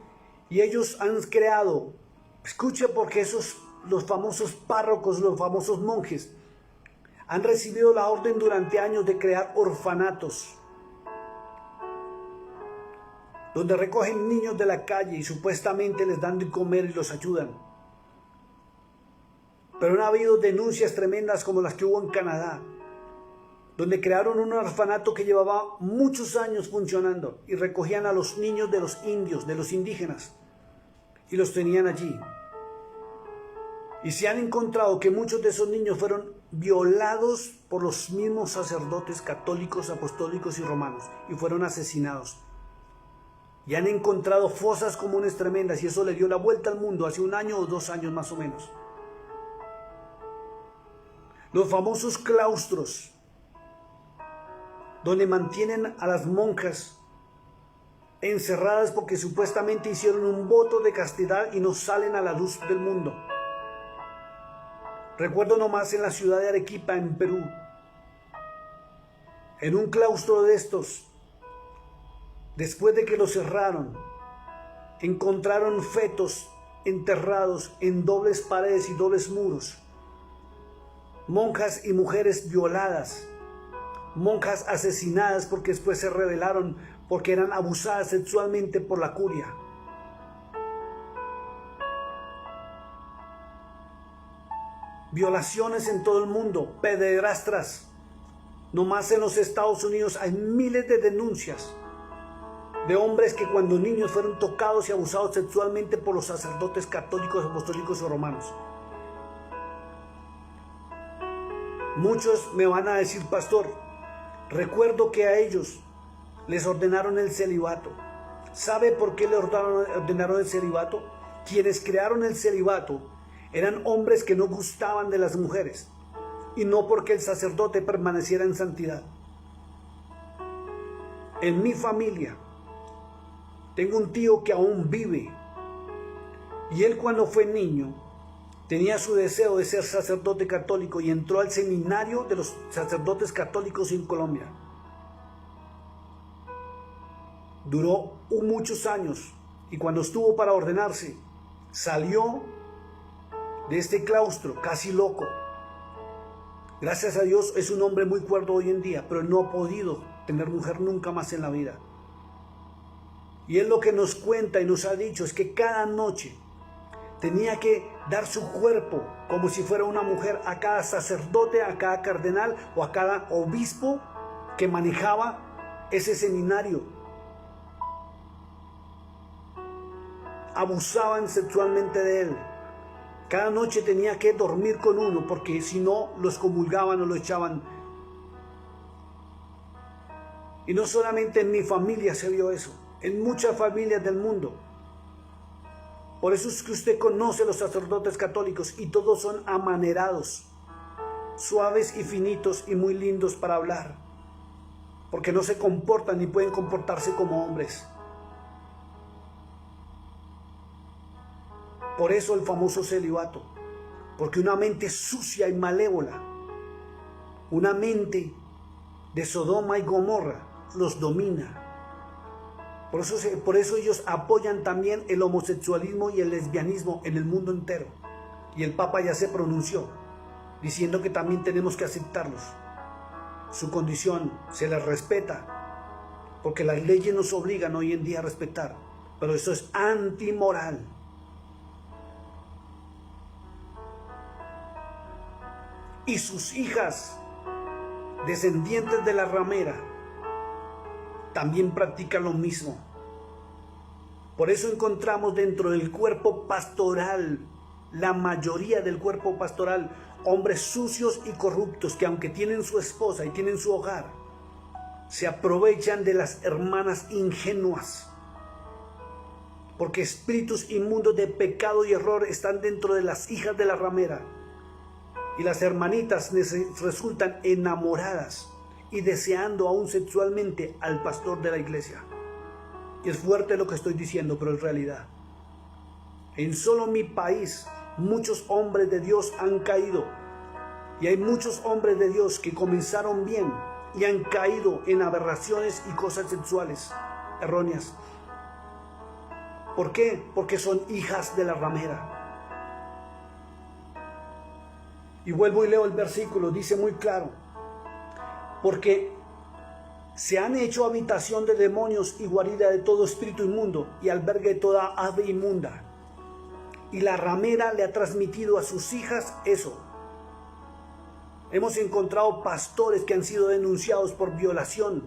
y ellos han creado, escuche, porque los famosos párrocos, los famosos monjes, han recibido la orden durante años de crear orfanatos, donde recogen niños de la calle y supuestamente les dan de comer y los ayudan. Pero han habido denuncias tremendas como las que hubo en Canadá, donde crearon un orfanato que llevaba muchos años funcionando y recogían a los niños de los indios, de los indígenas, y los tenían allí. Y se han encontrado que muchos de esos niños fueron violados por los mismos sacerdotes católicos, apostólicos y romanos, y fueron asesinados. Y han encontrado fosas comunes tremendas, y eso le dio la vuelta al mundo hace 1 año o 2 años más o menos. Los famosos claustros, donde mantienen a las monjas encerradas porque supuestamente hicieron un voto de castidad y no salen a la luz del mundo. Recuerdo nomás en la ciudad de Arequipa, en Perú, en un claustro de estos, después de que lo cerraron, encontraron fetos enterrados en dobles paredes y dobles muros, monjas y mujeres violadas, monjas asesinadas porque después se rebelaron porque eran abusadas sexualmente por la curia. Violaciones en todo el mundo, pederastras. Nomás en los Estados Unidos hay miles de denuncias de hombres que cuando niños fueron tocados y abusados sexualmente por los sacerdotes católicos, apostólicos o romanos. Muchos me van a decir: pastor, recuerdo que a ellos les ordenaron el celibato. ¿Sabe por qué le ordenaron el celibato? Quienes crearon el celibato eran hombres que no gustaban de las mujeres, y no porque el sacerdote permaneciera en santidad. En mi familia tengo un tío que aún vive, y él cuando fue niño tenía su deseo de ser sacerdote católico y entró al seminario de los sacerdotes católicos en Colombia. Duró muchos años y cuando estuvo para ordenarse, salió de este claustro casi loco. Gracias a Dios es un hombre muy cuerdo hoy en día, pero no ha podido tener mujer nunca más en la vida. Y él lo que nos cuenta y nos ha dicho es que cada noche tenía que dar su cuerpo como si fuera una mujer a cada sacerdote, a cada cardenal o a cada obispo que manejaba ese seminario. abusaban sexualmente de él. Cada noche tenía que dormir con uno, porque si no, los comulgaban o lo echaban. Y no solamente en mi familia se vio eso, en muchas familias del mundo. Por eso es que usted conoce a los sacerdotes católicos y todos son amanerados, suaves y finitos y muy lindos para hablar, porque no se comportan ni pueden comportarse como hombres. Por eso el famoso celibato, porque una mente sucia y malévola, una mente de Sodoma y Gomorra los domina. Por eso ellos apoyan también el homosexualismo y el lesbianismo en el mundo entero. Y el Papa ya se pronunció, diciendo que también tenemos que aceptarlos. Su condición se les respeta, porque las leyes nos obligan hoy en día a respetar, pero eso es antimoral. Y sus hijas, descendientes de la ramera, también practican lo mismo. Por eso encontramos dentro del cuerpo pastoral, la mayoría del cuerpo pastoral, hombres sucios y corruptos que, aunque tienen su esposa y tienen su hogar, se aprovechan de las hermanas ingenuas, porque espíritus inmundos de pecado y error están dentro de las hijas de la ramera, y las hermanitas resultan enamoradas y deseando aún sexualmente al pastor de la iglesia. Y es fuerte lo que estoy diciendo, pero es realidad. En solo mi país muchos hombres de Dios han caído, y hay muchos hombres de Dios que comenzaron bien y han caído en aberraciones y cosas sexuales erróneas. ¿Por qué? Porque son hijas de la ramera. Y vuelvo y leo el versículo, dice muy claro: porque se han hecho habitación de demonios y guarida de todo espíritu inmundo y albergue de toda ave inmunda. Y la ramera le ha transmitido a sus hijas eso. Hemos encontrado pastores que han sido denunciados por violación,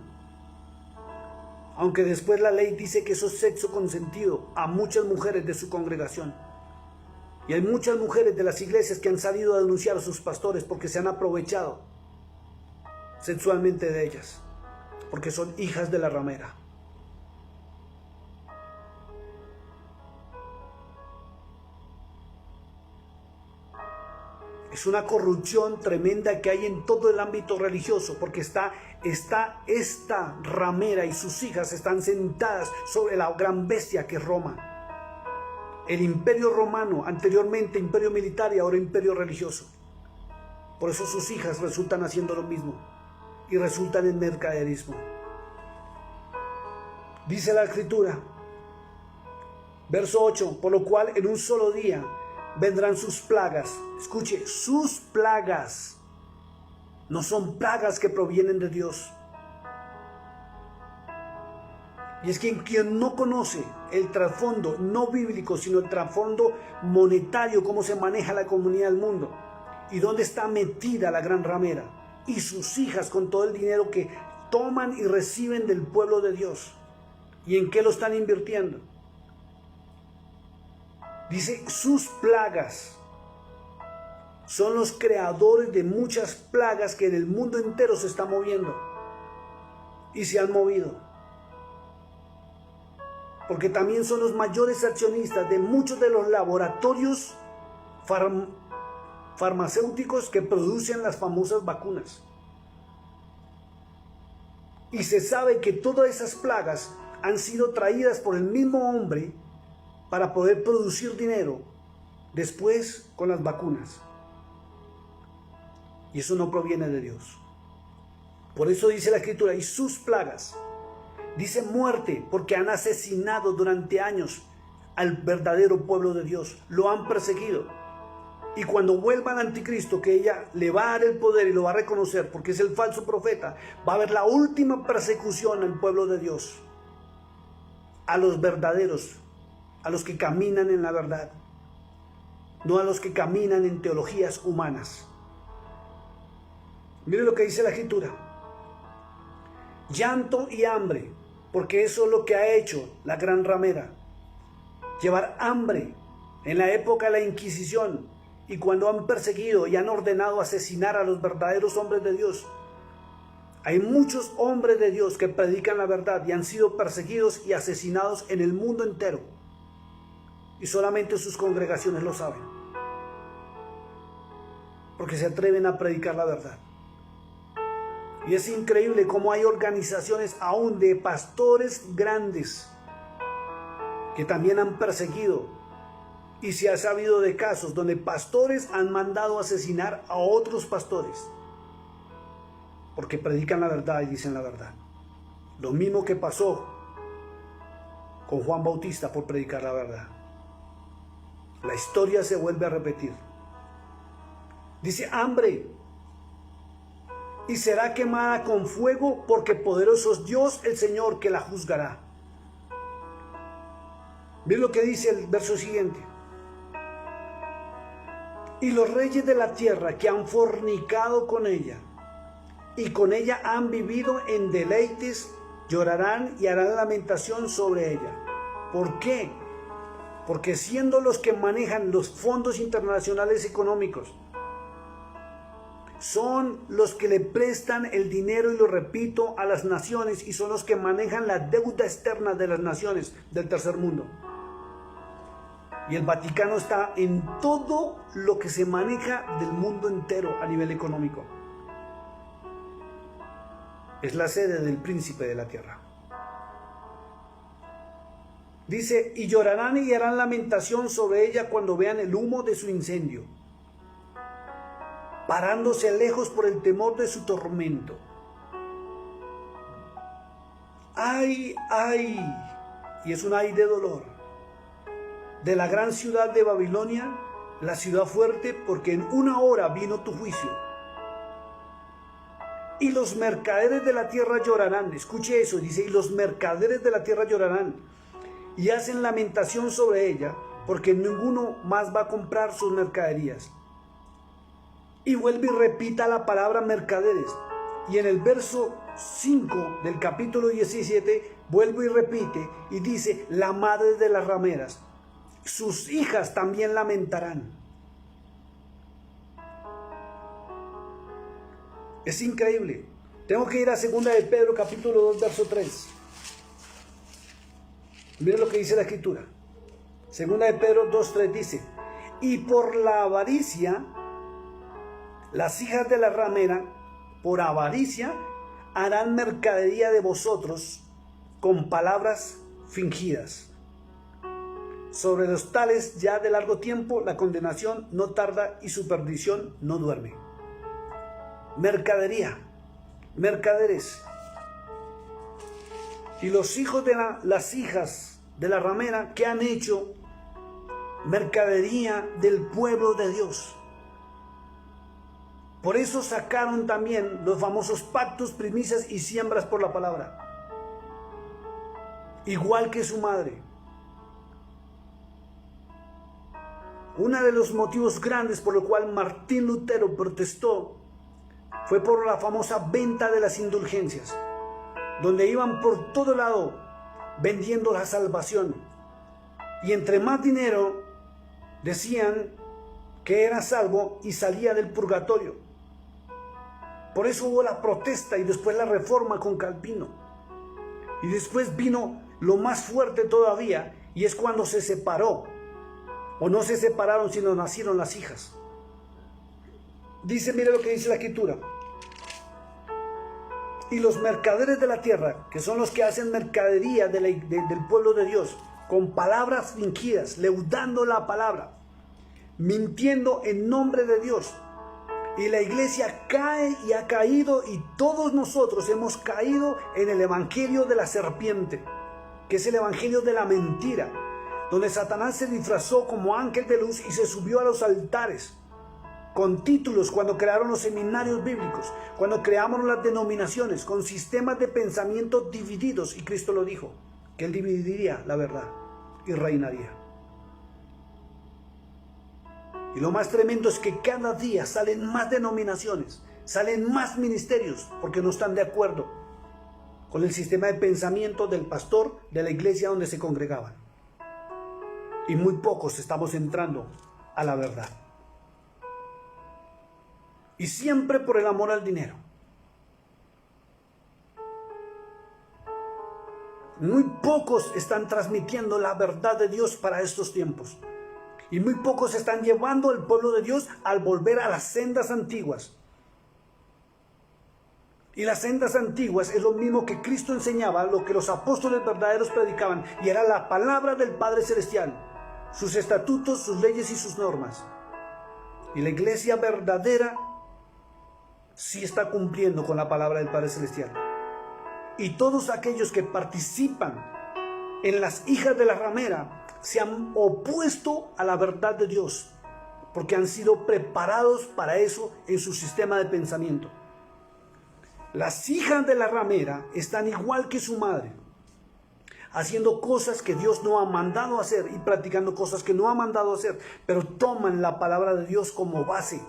aunque después la ley dice que eso es sexo consentido, a muchas mujeres de su congregación. Y hay muchas mujeres de las iglesias que han salido a denunciar a sus pastores porque se han aprovechado sexualmente de ellas, porque son hijas de la ramera. Es una corrupción tremenda que hay en todo el ámbito religioso, porque está esta ramera y sus hijas están sentadas sobre la gran bestia que es Roma. El imperio romano, anteriormente imperio militar y ahora imperio religioso. Por eso sus hijas resultan haciendo lo mismo y resultan en mercaderismo. Dice la escritura, verso 8, por lo cual en un solo día vendrán sus plagas. Escuche, sus plagas no son plagas que provienen de Dios. Y es que quien no conoce el trasfondo no bíblico, sino el trasfondo monetario, cómo se maneja la economía del mundo y dónde está metida la gran ramera y sus hijas con todo el dinero que toman y reciben del pueblo de Dios, y en qué lo están invirtiendo. Dice, sus plagas son los creadores de muchas plagas que en el mundo entero se están moviendo y se han movido. Porque también son los mayores accionistas de muchos de los laboratorios farmacéuticos que producen las famosas vacunas. Y se sabe que todas esas plagas han sido traídas por el mismo hombre para poder producir dinero después con las vacunas. Y eso no proviene de Dios. Por eso dice la escritura, y sus plagas. Dice muerte, porque han asesinado durante años al verdadero pueblo de Dios. Lo han perseguido. Y cuando vuelva el anticristo, que ella le va a dar el poder y lo va a reconocer, porque es el falso profeta, va a haber la última persecución al pueblo de Dios. A los verdaderos, a los que caminan en la verdad. No a los que caminan en teologías humanas. Mire lo que dice la escritura. Llanto y hambre, porque eso es lo que ha hecho la gran ramera. llevar hambre en la época de la Inquisición y cuando han perseguido y han ordenado asesinar a los verdaderos hombres de Dios. Hay muchos hombres de Dios que predican la verdad y han sido perseguidos y asesinados en el mundo entero. Y solamente sus congregaciones lo saben. Porque se atreven a predicar la verdad. Y es increíble cómo hay organizaciones aún de pastores grandes que también han perseguido. Y se ha sabido de casos donde pastores han mandado asesinar a otros pastores. Porque predican la verdad y dicen la verdad. Lo mismo que pasó con Juan Bautista por predicar la verdad. La historia se vuelve a repetir. Dice hambre y será quemada con fuego porque poderoso es Dios el Señor que la juzgará. ¿Ven lo que dice el verso siguiente? Y los reyes de la tierra que han fornicado con ella y con ella han vivido en deleites, llorarán y harán lamentación sobre ella. ¿Por qué? Porque siendo los que manejan los fondos internacionales económicos, son los que le prestan el dinero, y lo repito, a las naciones, y son los que manejan la deuda externa de las naciones del tercer mundo. Y el Vaticano está en todo lo que se maneja del mundo entero a nivel económico. Es la sede del príncipe de la tierra. Dice, y llorarán y harán lamentación sobre ella cuando vean el humo de su incendio, parándose lejos por el temor de su tormento. ¡Ay, ay! Y es un ay de dolor. De la gran ciudad de Babilonia, la ciudad fuerte, porque en una hora vino tu juicio. Y los mercaderes de la tierra llorarán. Escuche eso, dice, y los mercaderes de la tierra llorarán. Y hacen lamentación sobre ella, porque ninguno más va a comprar sus mercaderías. Y vuelve y repita la palabra mercaderes. Y en el verso 5 del capítulo 17, vuelve y repite y dice, la madre de las rameras, sus hijas también lamentarán. Es increíble. Tengo que ir a 2 de Pedro capítulo 2 verso 3. Miren lo que dice la escritura. 2 de Pedro 2:3 dice, y por la avaricia, las hijas de la ramera, por avaricia, harán mercadería de vosotros con palabras fingidas. Sobre los tales ya de largo tiempo la condenación no tarda y su perdición no duerme. Mercadería, mercaderes. Y los hijos de las hijas de la ramera que han hecho mercadería del pueblo de Dios. Por eso sacaron también los famosos pactos, primicias y siembras por la palabra. Igual que su madre. Uno de los motivos grandes por lo cual Martín Lutero protestó fue por la famosa venta de las indulgencias, donde iban por todo lado vendiendo la salvación. Y entre más dinero decían que era salvo y salía del purgatorio. Por eso hubo la protesta y después la reforma con Calvino. Y después vino lo más fuerte todavía, y es cuando se separó. O no se separaron, sino nacieron las hijas. Dice, mire lo que dice la escritura. Y los mercaderes de la tierra, que son los que hacen mercadería del pueblo de Dios, con palabras fingidas, leudando la palabra, mintiendo en nombre de Dios. Y la iglesia cae y ha caído, y todos nosotros hemos caído en el evangelio de la serpiente, que es el evangelio de la mentira, donde Satanás se disfrazó como ángel de luz y se subió a los altares con títulos cuando crearon los seminarios bíblicos, cuando creamos las denominaciones, con sistemas de pensamiento divididos, y Cristo lo dijo, que Él dividiría la verdad y reinaría. Y lo más tremendo es que cada día salen más denominaciones, salen más ministerios, porque no están de acuerdo con el sistema de pensamiento del pastor de la iglesia donde se congregaban. y muy pocos estamos entrando a la verdad. Y siempre por el amor al dinero. Muy pocos están transmitiendo la verdad de Dios para estos tiempos. Y muy pocos están llevando al pueblo de Dios al volver a las sendas antiguas. Y las sendas antiguas es lo mismo que Cristo enseñaba, lo que los apóstoles verdaderos predicaban, y era la palabra del Padre Celestial, sus estatutos, sus leyes y sus normas. Y la iglesia verdadera sí está cumpliendo con la palabra del Padre Celestial. Y todos aquellos que participan en las hijas de la ramera se han opuesto a la verdad de Dios, porque han sido preparados para eso en su sistema de pensamiento. Las hijas de la ramera están igual que su madre, haciendo cosas que Dios no ha mandado hacer y practicando cosas que no ha mandado hacer, pero toman la palabra de Dios como base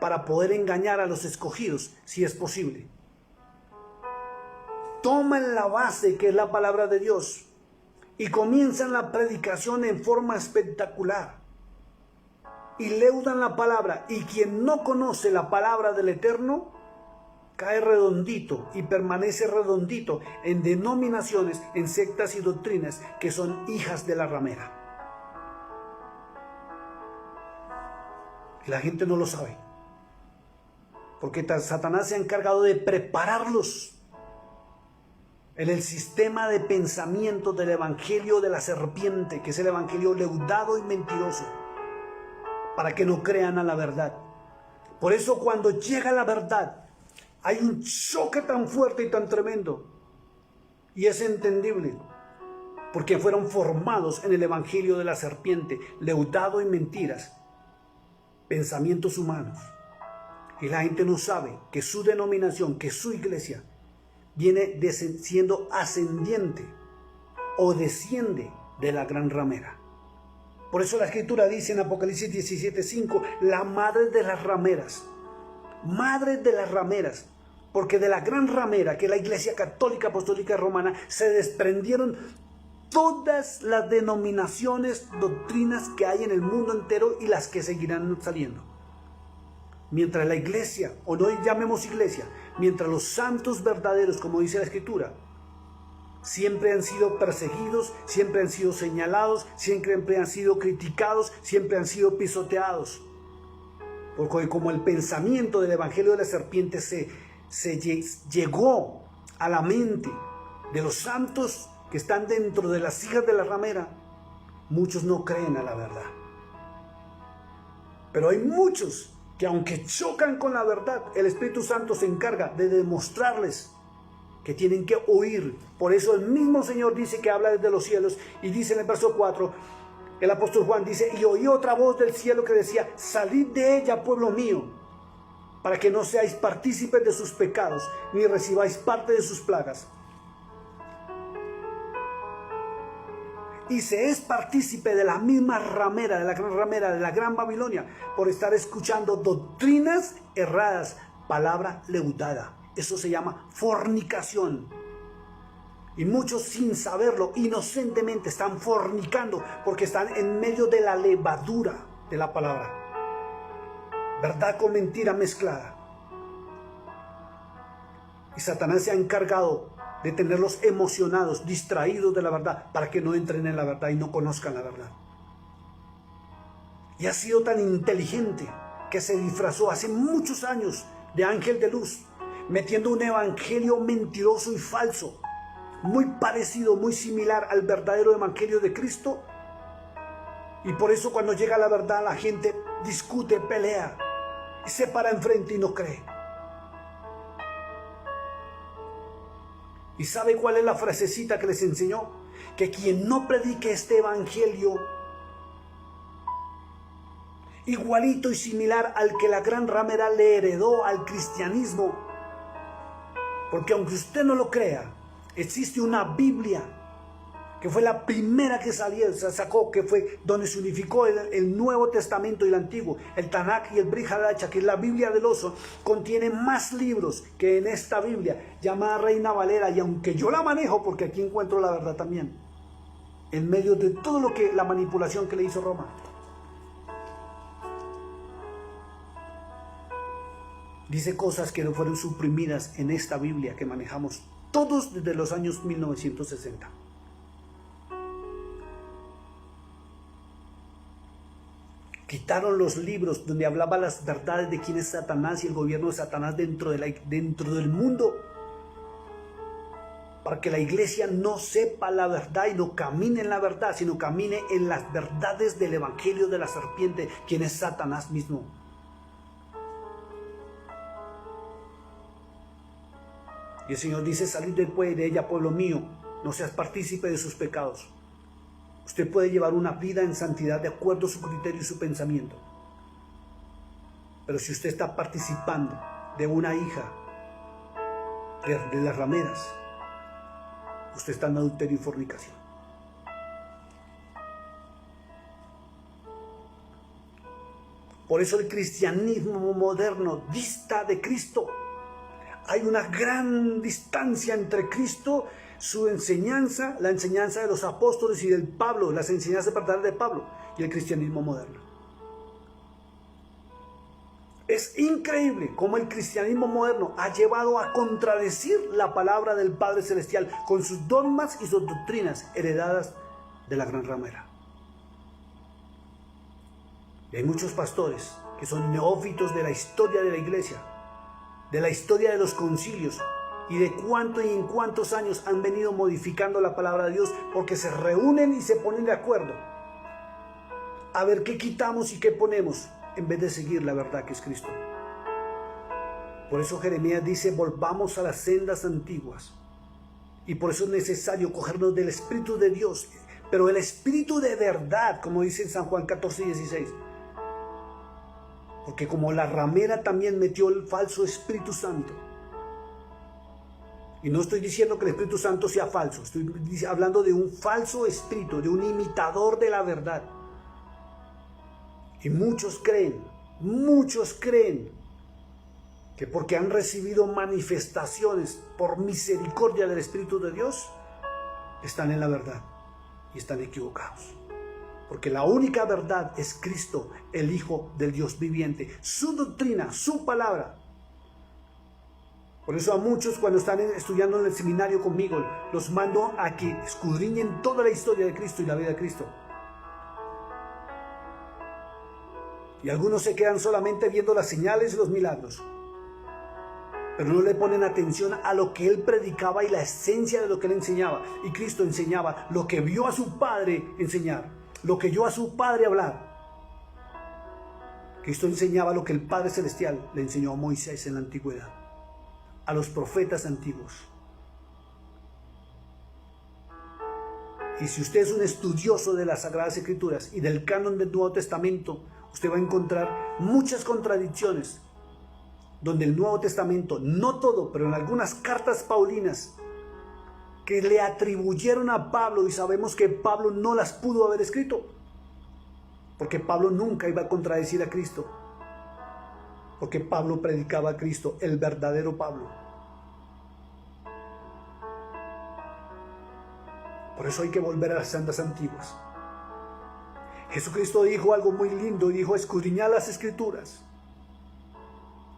para poder engañar a los escogidos, si es posible. Toman la base que es la palabra de Dios y comienzan la predicación en forma espectacular y leudan la palabra, y quien no conoce la palabra del Eterno cae redondito y permanece redondito en denominaciones, en sectas y doctrinas que son hijas de la ramera. Y la gente no lo sabe, porque Satanás se ha encargado de prepararlos en el sistema de pensamiento del evangelio de la serpiente, que es el evangelio leudado y mentiroso, para que no crean a la verdad. Por eso cuando llega la verdad, hay un choque tan fuerte y tan tremendo, y es entendible, porque fueron formados en el evangelio de la serpiente, leudado y mentiras, pensamientos humanos. Y la gente no sabe que su denominación, que su iglesia, viene siendo ascendiente o desciende de la gran ramera. Por eso la escritura dice en Apocalipsis 17:5, la madre de las rameras. Madre de las rameras. Porque de la gran ramera, que es la iglesia católica apostólica romana, se desprendieron todas las denominaciones, doctrinas que hay en el mundo entero y las que seguirán saliendo. Mientras la iglesia, o no llamemos iglesia, mientras los santos verdaderos, como dice la escritura, siempre han sido perseguidos, siempre han sido señalados, siempre han sido criticados, siempre han sido pisoteados. Porque como el pensamiento del evangelio de la serpiente se llegó a la mente de los santos que están dentro de las hijas de la ramera, muchos no creen a la verdad. Pero hay muchos que, aunque chocan con la verdad, el Espíritu Santo se encarga de demostrarles que tienen que oír. Por eso el mismo Señor dice que habla desde los cielos, y dice en el verso 4, el apóstol Juan dice, y oí otra voz del cielo que decía, salid de ella, pueblo mío, para que no seáis partícipes de sus pecados, ni recibáis parte de sus plagas. Y se es partícipe de la misma ramera, de la gran ramera, de la gran Babilonia, por estar escuchando doctrinas erradas, palabra leudada. Eso se llama fornicación. Y muchos, sin saberlo, inocentemente están fornicando, porque están en medio de la levadura de la palabra. Verdad con mentira mezclada. Y Satanás se ha encargado de tenerlos emocionados, distraídos de la verdad, para que no entren en la verdad y no conozcan la verdad. Y ha sido tan inteligente que se disfrazó hace muchos años de ángel de luz, metiendo un evangelio mentiroso y falso, muy parecido, muy similar al verdadero evangelio de Cristo. Y por eso cuando llega la verdad, la gente discute, pelea, y se para enfrente y no cree. ¿Y sabe cuál es la frasecita que les enseñó? Que quien no predique este evangelio igualito y similar al que la gran ramera le heredó al cristianismo, porque aunque usted no lo crea, existe una Biblia que fue la primera que se sacó, que fue donde se unificó el Nuevo Testamento y el Antiguo. El Tanakh y el Brit Hadacha, que es la Biblia del oso, contiene más libros que en esta Biblia, llamada Reina Valera, y aunque yo la manejo, porque aquí encuentro la verdad también, en medio de todo lo que la manipulación que le hizo Roma. Dice cosas que no fueron suprimidas en esta Biblia que manejamos todos desde los años 1960. Quitaron los libros donde hablaba las verdades de quién es Satanás y el gobierno de Satanás dentro del mundo, para que la iglesia no sepa la verdad y no camine en la verdad, sino camine en las verdades del evangelio de la serpiente, quien es Satanás mismo. Y el Señor dice: salid después de ella, pueblo mío, no seas partícipe de sus pecados. Usted puede llevar una vida en santidad de acuerdo a su criterio y su pensamiento. Pero si usted está participando de una hija de las rameras, usted está en adulterio y fornicación. Por eso el cristianismo moderno dista de Cristo. Hay una gran distancia entre Cristo, su enseñanza, la enseñanza de los apóstoles y del Pablo, las enseñanzas verdaderas de Pablo, y el cristianismo moderno. Es increíble cómo el cristianismo moderno ha llevado a contradecir la palabra del Padre Celestial con sus dogmas y sus doctrinas heredadas de la gran ramera. Y hay muchos pastores que son neófitos de la historia de la iglesia, de la historia de los concilios y de cuánto y en cuántos años han venido modificando la palabra de Dios, porque se reúnen y se ponen de acuerdo a ver qué quitamos y qué ponemos en vez de seguir la verdad que es Cristo. Por eso Jeremías dice: volvamos a las sendas antiguas. Y por eso es necesario cogernos del Espíritu de Dios, pero el Espíritu de verdad, como dice en San Juan 14:16. Porque como la ramera también metió el falso Espíritu Santo. Y no estoy diciendo que el Espíritu Santo sea falso, estoy hablando de un falso espíritu, de un imitador de la verdad. Y muchos creen que porque han recibido manifestaciones por misericordia del Espíritu de Dios, están en la verdad y están equivocados. Porque la única verdad es Cristo, el Hijo del Dios viviente, su doctrina, su palabra. Por eso a muchos, cuando están estudiando en el seminario conmigo, los mando a que escudriñen toda la historia de Cristo y la vida de Cristo. Y algunos se quedan solamente viendo las señales y los milagros, pero no le ponen atención a lo que Él predicaba y la esencia de lo que Él enseñaba. Y Cristo enseñaba lo que vio a su Padre enseñar, lo que oyó a su Padre hablar. Cristo enseñaba lo que el Padre Celestial le enseñó a Moisés en la antigüedad, a los profetas antiguos. Y si usted es un estudioso de las Sagradas Escrituras y del canon del Nuevo Testamento, usted va a encontrar muchas contradicciones, donde el Nuevo Testamento, no todo, pero en algunas cartas paulinas que le atribuyeron a Pablo, y sabemos que Pablo no las pudo haber escrito, porque Pablo nunca iba a contradecir a Cristo, porque Pablo predicaba a Cristo, el verdadero Pablo. Por eso hay que volver a las sendas antiguas. Jesucristo dijo algo muy lindo, y dijo: escudriñad las Escrituras,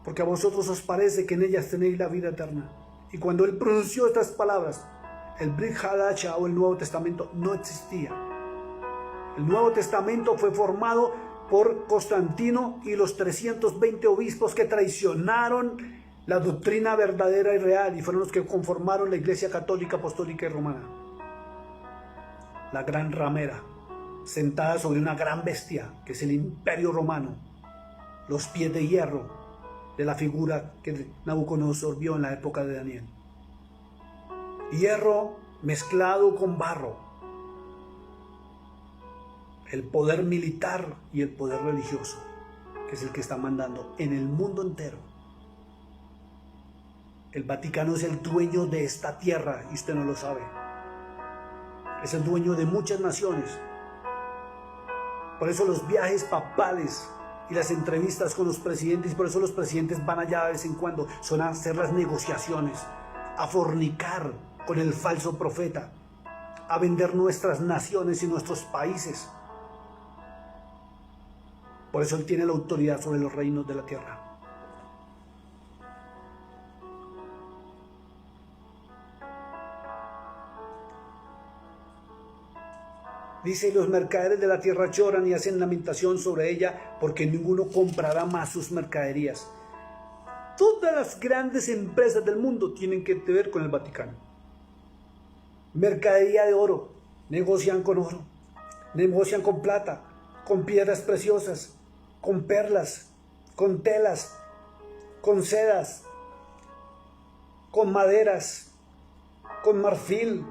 porque a vosotros os parece que en ellas tenéis la vida eterna. Y cuando Él pronunció estas palabras, el Brit Hadasha o el Nuevo Testamento no existía. El Nuevo Testamento fue formado por Constantino y los 320 obispos que traicionaron la doctrina verdadera y real, y fueron los que conformaron la Iglesia Católica, Apostólica y Romana. La gran ramera, sentada sobre una gran bestia, que es el Imperio Romano, los pies de hierro de la figura que Nabucodonosor vio en la época de Daniel. Hierro mezclado con barro. El poder militar y el poder religioso, que es el que está mandando en el mundo entero. El Vaticano es el dueño de esta tierra y usted no lo sabe. Es el dueño de muchas naciones. Por eso los viajes papales y las entrevistas con los presidentes, por eso los presidentes van allá de vez en cuando, son a hacer las negociaciones, a fornicar con el falso profeta, a vender nuestras naciones y nuestros países. Por eso Él tiene la autoridad sobre los reinos de la tierra. Dice, los mercaderes de la tierra lloran y hacen lamentación sobre ella, porque ninguno comprará más sus mercaderías. Todas las grandes empresas del mundo tienen que ver con el Vaticano. Mercadería de oro, negocian con oro, negocian con plata, con piedras preciosas, con perlas, con telas, con sedas, con maderas, con marfil,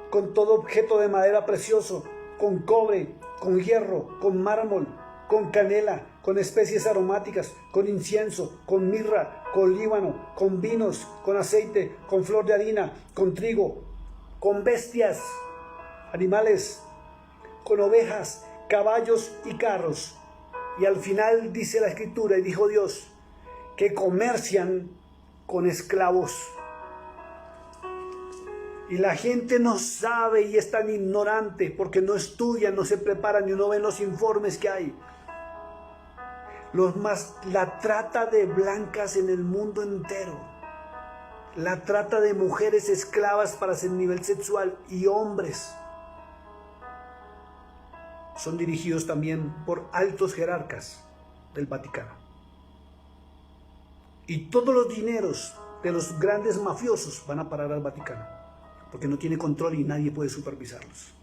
con todo objeto de madera precioso, con cobre, con hierro, con mármol, con canela, con especies aromáticas, con incienso, con mirra, con líbano, con vinos, con aceite, con flor de harina, con trigo, con bestias, animales, con ovejas, caballos y carros. Y al final dice la Escritura, y dijo Dios, que comercian con esclavos. Y la gente no sabe y es tan ignorante porque no estudian, no se preparan y no ven los informes que hay. La trata de blancas en el mundo entero, la trata de mujeres esclavas para el nivel sexual y hombres son dirigidos también por altos jerarcas del Vaticano. Y todos los dineros de los grandes mafiosos van a parar al Vaticano, porque no tiene control y nadie puede supervisarlos.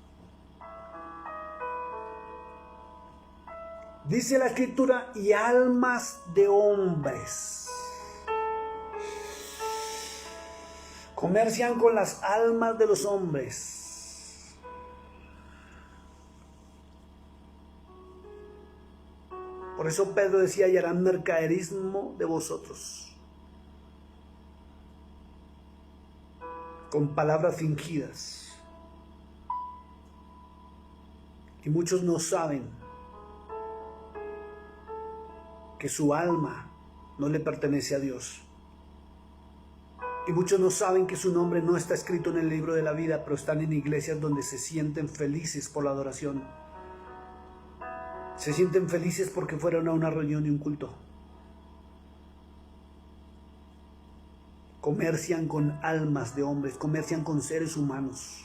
Dice la Escritura, y almas de hombres. Comercian con las almas de los hombres. Por eso Pedro decía, y harán mercaderismo de vosotros, con palabras fingidas. Y muchos no saben que su alma no le pertenece a Dios. Y muchos no saben que su nombre no está escrito en el libro de la vida, pero están en iglesias donde se sienten felices por la adoración. Se sienten felices porque fueron a una reunión y un culto. Comercian con almas de hombres, comercian con seres humanos.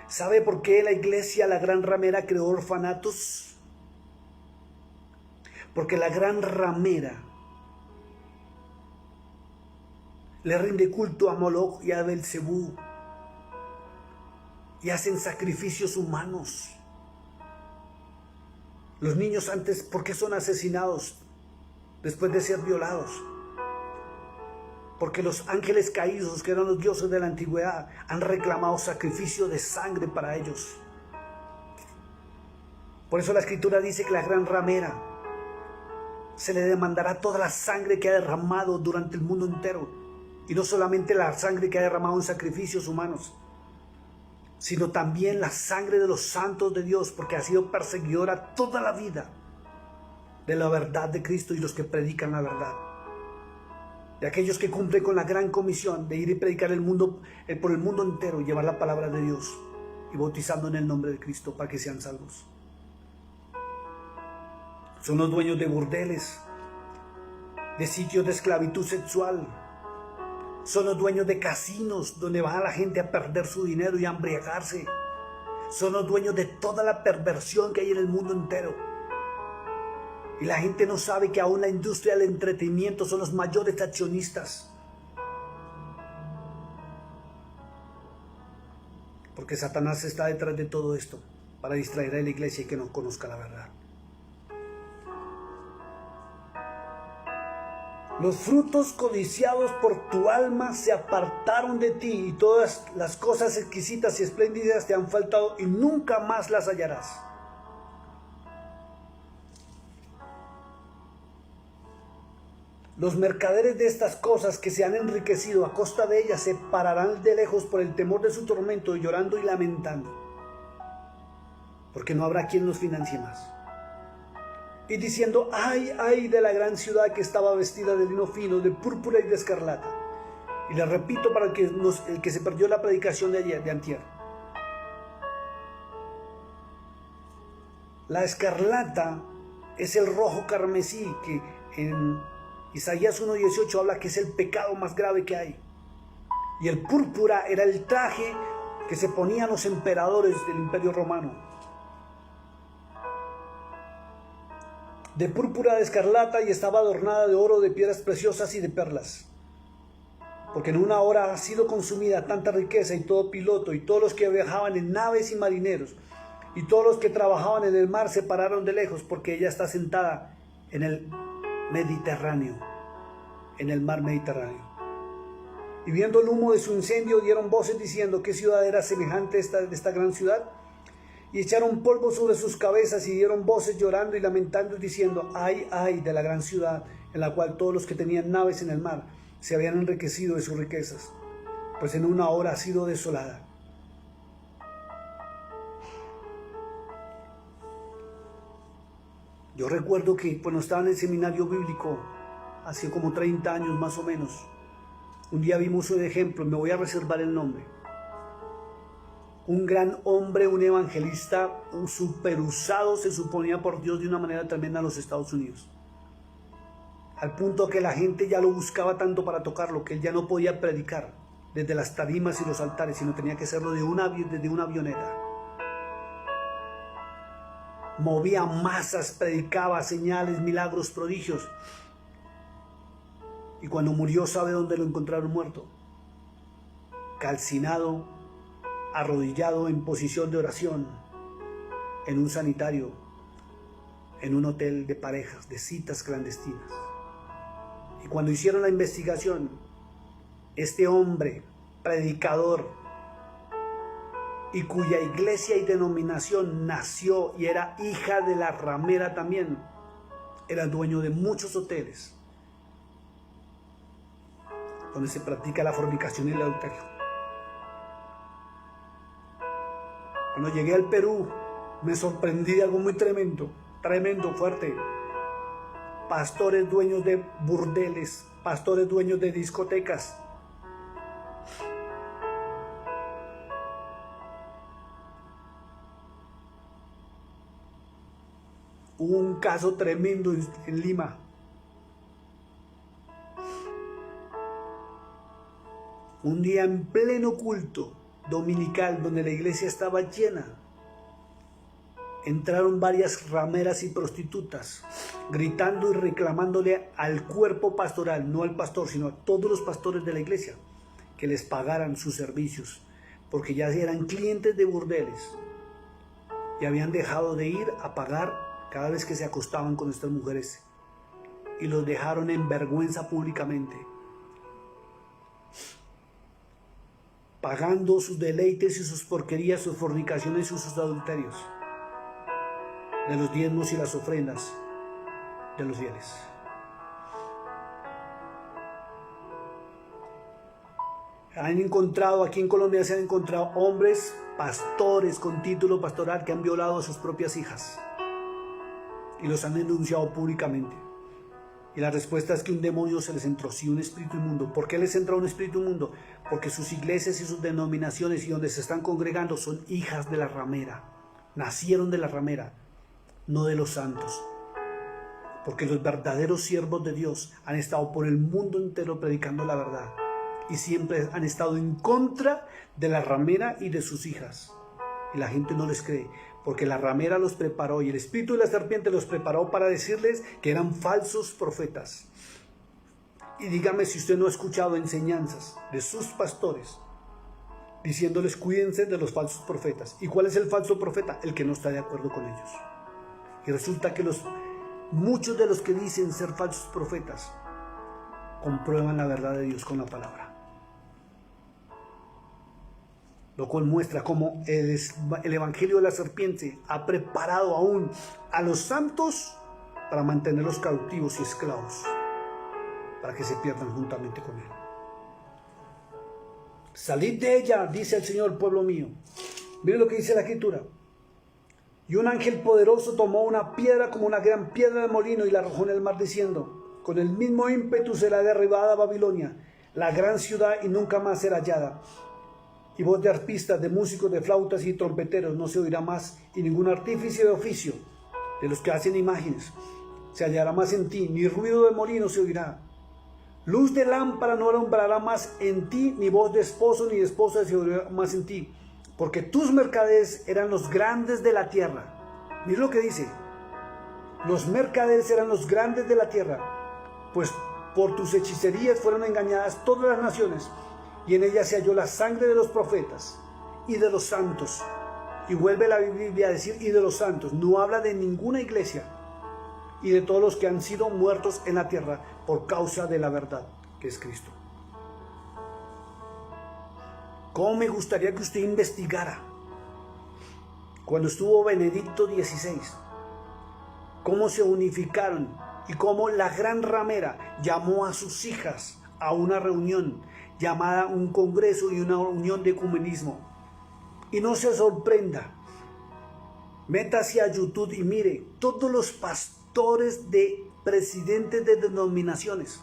¿Sabe por qué la iglesia, la gran ramera, creó orfanatos? Porque la gran ramera le rinde culto a Moloch y a Belcebú y hacen sacrificios humanos. Los niños antes, ¿por qué son asesinados después de ser violados? Porque los ángeles caídos, que eran los dioses de la antigüedad, han reclamado sacrificio de sangre para ellos. Por eso la Escritura dice que la gran ramera se le demandará toda la sangre que ha derramado durante el mundo entero. Y no solamente la sangre que ha derramado en sacrificios humanos, sino también la sangre de los santos de Dios, porque ha sido perseguidora toda la vida de la verdad de Cristo y los que predican la verdad. De aquellos que cumplen con la gran comisión de ir y predicar por el mundo entero, y llevar la palabra de Dios y bautizando en el nombre de Cristo para que sean salvos. Son los dueños de burdeles, de sitios de esclavitud sexual. Son los dueños de casinos donde va la gente a perder su dinero y a embriagarse. Son los dueños de toda la perversión que hay en el mundo entero. Y la gente no sabe que aún la industria del entretenimiento son los mayores accionistas. Porque Satanás está detrás de todo esto para distraer a la iglesia y que no conozca la verdad. Los frutos codiciados por tu alma se apartaron de ti, y todas las cosas exquisitas y espléndidas te han faltado y nunca más las hallarás. Los mercaderes de estas cosas que se han enriquecido a costa de ellas se pararán de lejos por el temor de su tormento, llorando y lamentando, porque no habrá quien los financie más. Y diciendo, ay, ay de la gran ciudad que estaba vestida de lino fino, de púrpura y de escarlata, Y le repito para el que se perdió la predicación de ayer, de antier. La escarlata es el rojo carmesí, que en Isaías 1:18 habla que es el pecado más grave que hay. Y el púrpura era el traje que se ponían los emperadores del Imperio Romano. De púrpura, de escarlata, y estaba adornada de oro, de piedras preciosas y de perlas. Porque en una hora ha sido consumida tanta riqueza, y todo piloto, y todos los que viajaban en naves y marineros, y todos los que trabajaban en el mar se pararon de lejos, porque ella está sentada en el Mediterráneo, en el mar Mediterráneo. Y viendo el humo de su incendio, dieron voces diciendo: ¿qué ciudad era semejante a esta gran ciudad? Y echaron polvo sobre sus cabezas, y dieron voces llorando y lamentando, diciendo: ay, ay de la gran ciudad, en la cual todos los que tenían naves en el mar se habían enriquecido de sus riquezas, pues en una hora ha sido desolada. Yo recuerdo que cuando estaba en el seminario bíblico, hace como 30 años más o menos, un día vimos un ejemplo, me voy a reservar el nombre. Un gran hombre, un evangelista, un superusado, se suponía por Dios de una manera tremenda en los Estados Unidos. Al punto que la gente ya lo buscaba tanto para tocarlo, que él ya no podía predicar desde las tarimas y los altares, sino tenía que hacerlo desde una avioneta. Movía masas, predicaba señales, milagros, prodigios. Y cuando murió, ¿sabe dónde lo encontraron muerto? Calcinado, arrodillado en posición de oración, en un sanitario, en un hotel de parejas, de citas clandestinas. Y cuando hicieron la investigación, este hombre, predicador, y cuya iglesia y denominación nació y era hija de la ramera también, era dueño de muchos hoteles donde se practica la fornicación y el adulterio. Cuando llegué al Perú, me sorprendí de algo muy tremendo, fuerte. Pastores dueños de burdeles, pastores dueños de discotecas. Hubo un caso tremendo en Lima. Un día en pleno culto dominical, donde la iglesia estaba llena, entraron varias rameras y prostitutas, gritando y reclamándole al cuerpo pastoral, no al pastor, sino a todos los pastores de la iglesia, que les pagaran sus servicios, porque ya eran clientes de burdeles y habían dejado de ir a pagar cada vez que se acostaban con estas mujeres, y los dejaron en vergüenza públicamente, pagando sus deleites y sus porquerías, sus fornicaciones y sus adulterios, de los diezmos y las ofrendas de los fieles. Han encontrado, aquí en Colombia se han encontrado hombres, pastores con título pastoral, que han violado a sus propias hijas y los han denunciado públicamente. Y la respuesta es que un demonio se les entró, sí, un espíritu inmundo. ¿Por qué les entró un espíritu inmundo? Porque sus iglesias y sus denominaciones y donde se están congregando son hijas de la ramera. Nacieron de la ramera, no de los santos. Porque los verdaderos siervos de Dios han estado por el mundo entero predicando la verdad. Y siempre han estado en contra de la ramera y de sus hijas. Y la gente no les cree, porque la ramera los preparó y el espíritu de la serpiente los preparó para decirles que eran falsos profetas. Y dígame si usted no ha escuchado enseñanzas de sus pastores diciéndoles: cuídense de los falsos profetas. ¿Y cuál es el falso profeta? El que no está de acuerdo con ellos. Y resulta que muchos de los que dicen ser falsos profetas comprueban la verdad de Dios con la palabra. Lo cual muestra cómo el evangelio de la serpiente ha preparado aún a los santos para mantenerlos cautivos y esclavos, para que se pierdan juntamente con él. Salid de ella, dice el Señor, pueblo mío. Miren lo que dice la Escritura. Y un ángel poderoso tomó una piedra como una gran piedra de molino y la arrojó en el mar, diciendo: con el mismo ímpetu será derribada Babilonia, la gran ciudad y nunca más será hallada. Y voz de arpistas, de músicos, de flautas y trompeteros no se oirá más, y ningún artífice de oficio, de los que hacen imágenes, se hallará más en ti, ni ruido de molino se oirá. Luz de lámpara no alumbrará más en ti, ni voz de esposo ni de esposa se oirá más en ti, porque tus mercaderes eran los grandes de la tierra. Mira lo que dice, los mercaderes eran los grandes de la tierra, pues por tus hechicerías fueron engañadas todas las naciones, y en ellas se halló la sangre de los profetas y de los santos. Y vuelve la Biblia a decir y de los santos, no habla de ninguna iglesia, y de todos los que han sido muertos en la tierra por causa de la verdad, que es Cristo. ¿Cómo me gustaría que usted investigara cuando estuvo Benedicto XVI? Cómo se unificaron y cómo la gran ramera llamó a sus hijas a una reunión llamada un congreso y una unión de ecumenismo. Y no se sorprenda, métase a YouTube y mire todos los pastores de presidentes de denominaciones,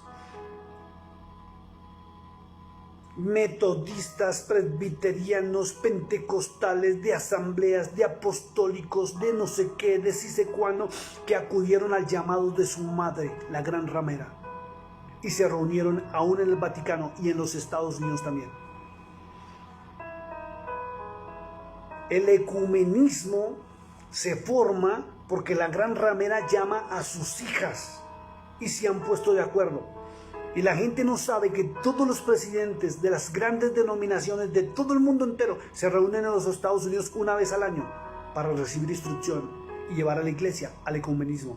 metodistas, presbiterianos, pentecostales, de asambleas, de apostólicos, de no sé qué, de sí sé cuándo, que acudieron al llamado de su madre, la gran ramera, y se reunieron aún en el Vaticano y en los Estados Unidos también. El ecumenismo se forma porque la gran ramera llama a sus hijas y se han puesto de acuerdo. Y la gente no sabe que todos los presidentes de las grandes denominaciones de todo el mundo entero se reúnen en los Estados Unidos una vez al año para recibir instrucción y llevar a la iglesia al ecumenismo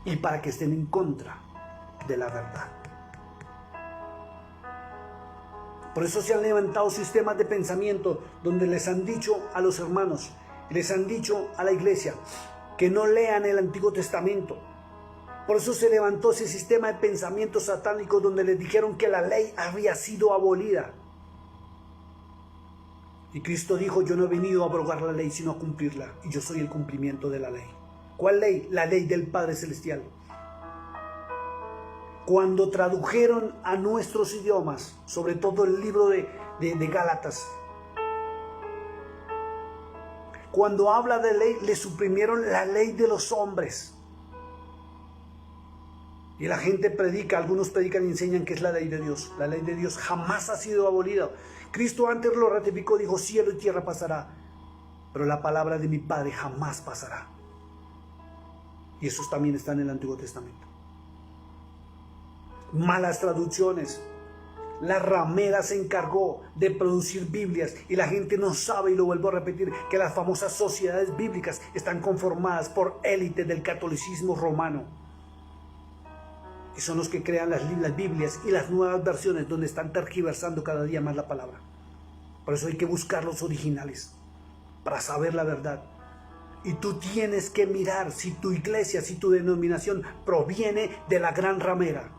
y para que estén en contra de la verdad. Por eso se han levantado sistemas de pensamiento donde les han dicho a los hermanos, les han dicho a la iglesia que no lean el Antiguo Testamento. Por eso se levantó ese sistema de pensamiento satánico donde les dijeron que la ley había sido abolida. Y Cristo dijo, yo no he venido a abrogar la ley, sino a cumplirla. Y yo soy el cumplimiento de la ley. ¿Cuál ley? La ley del Padre Celestial. Cuando tradujeron a nuestros idiomas, sobre todo el libro de Gálatas, cuando habla de ley, le suprimieron la ley de los hombres. Y la gente predica, algunos predican y enseñan que es la ley de Dios. La ley de Dios jamás ha sido abolida. Cristo antes lo ratificó, dijo, cielo y tierra pasará, pero la palabra de mi Padre jamás pasará. Y eso también está en el Antiguo Testamento. Malas traducciones. La ramera se encargó de producir Biblias y la gente no sabe, y lo vuelvo a repetir, que las famosas sociedades bíblicas están conformadas por élites del catolicismo romano. Y son los que crean las Biblias y las nuevas versiones donde están tergiversando cada día más la palabra. Por eso hay que buscar los originales para saber la verdad. Y tú tienes que mirar si tu iglesia, si tu denominación proviene de la gran ramera.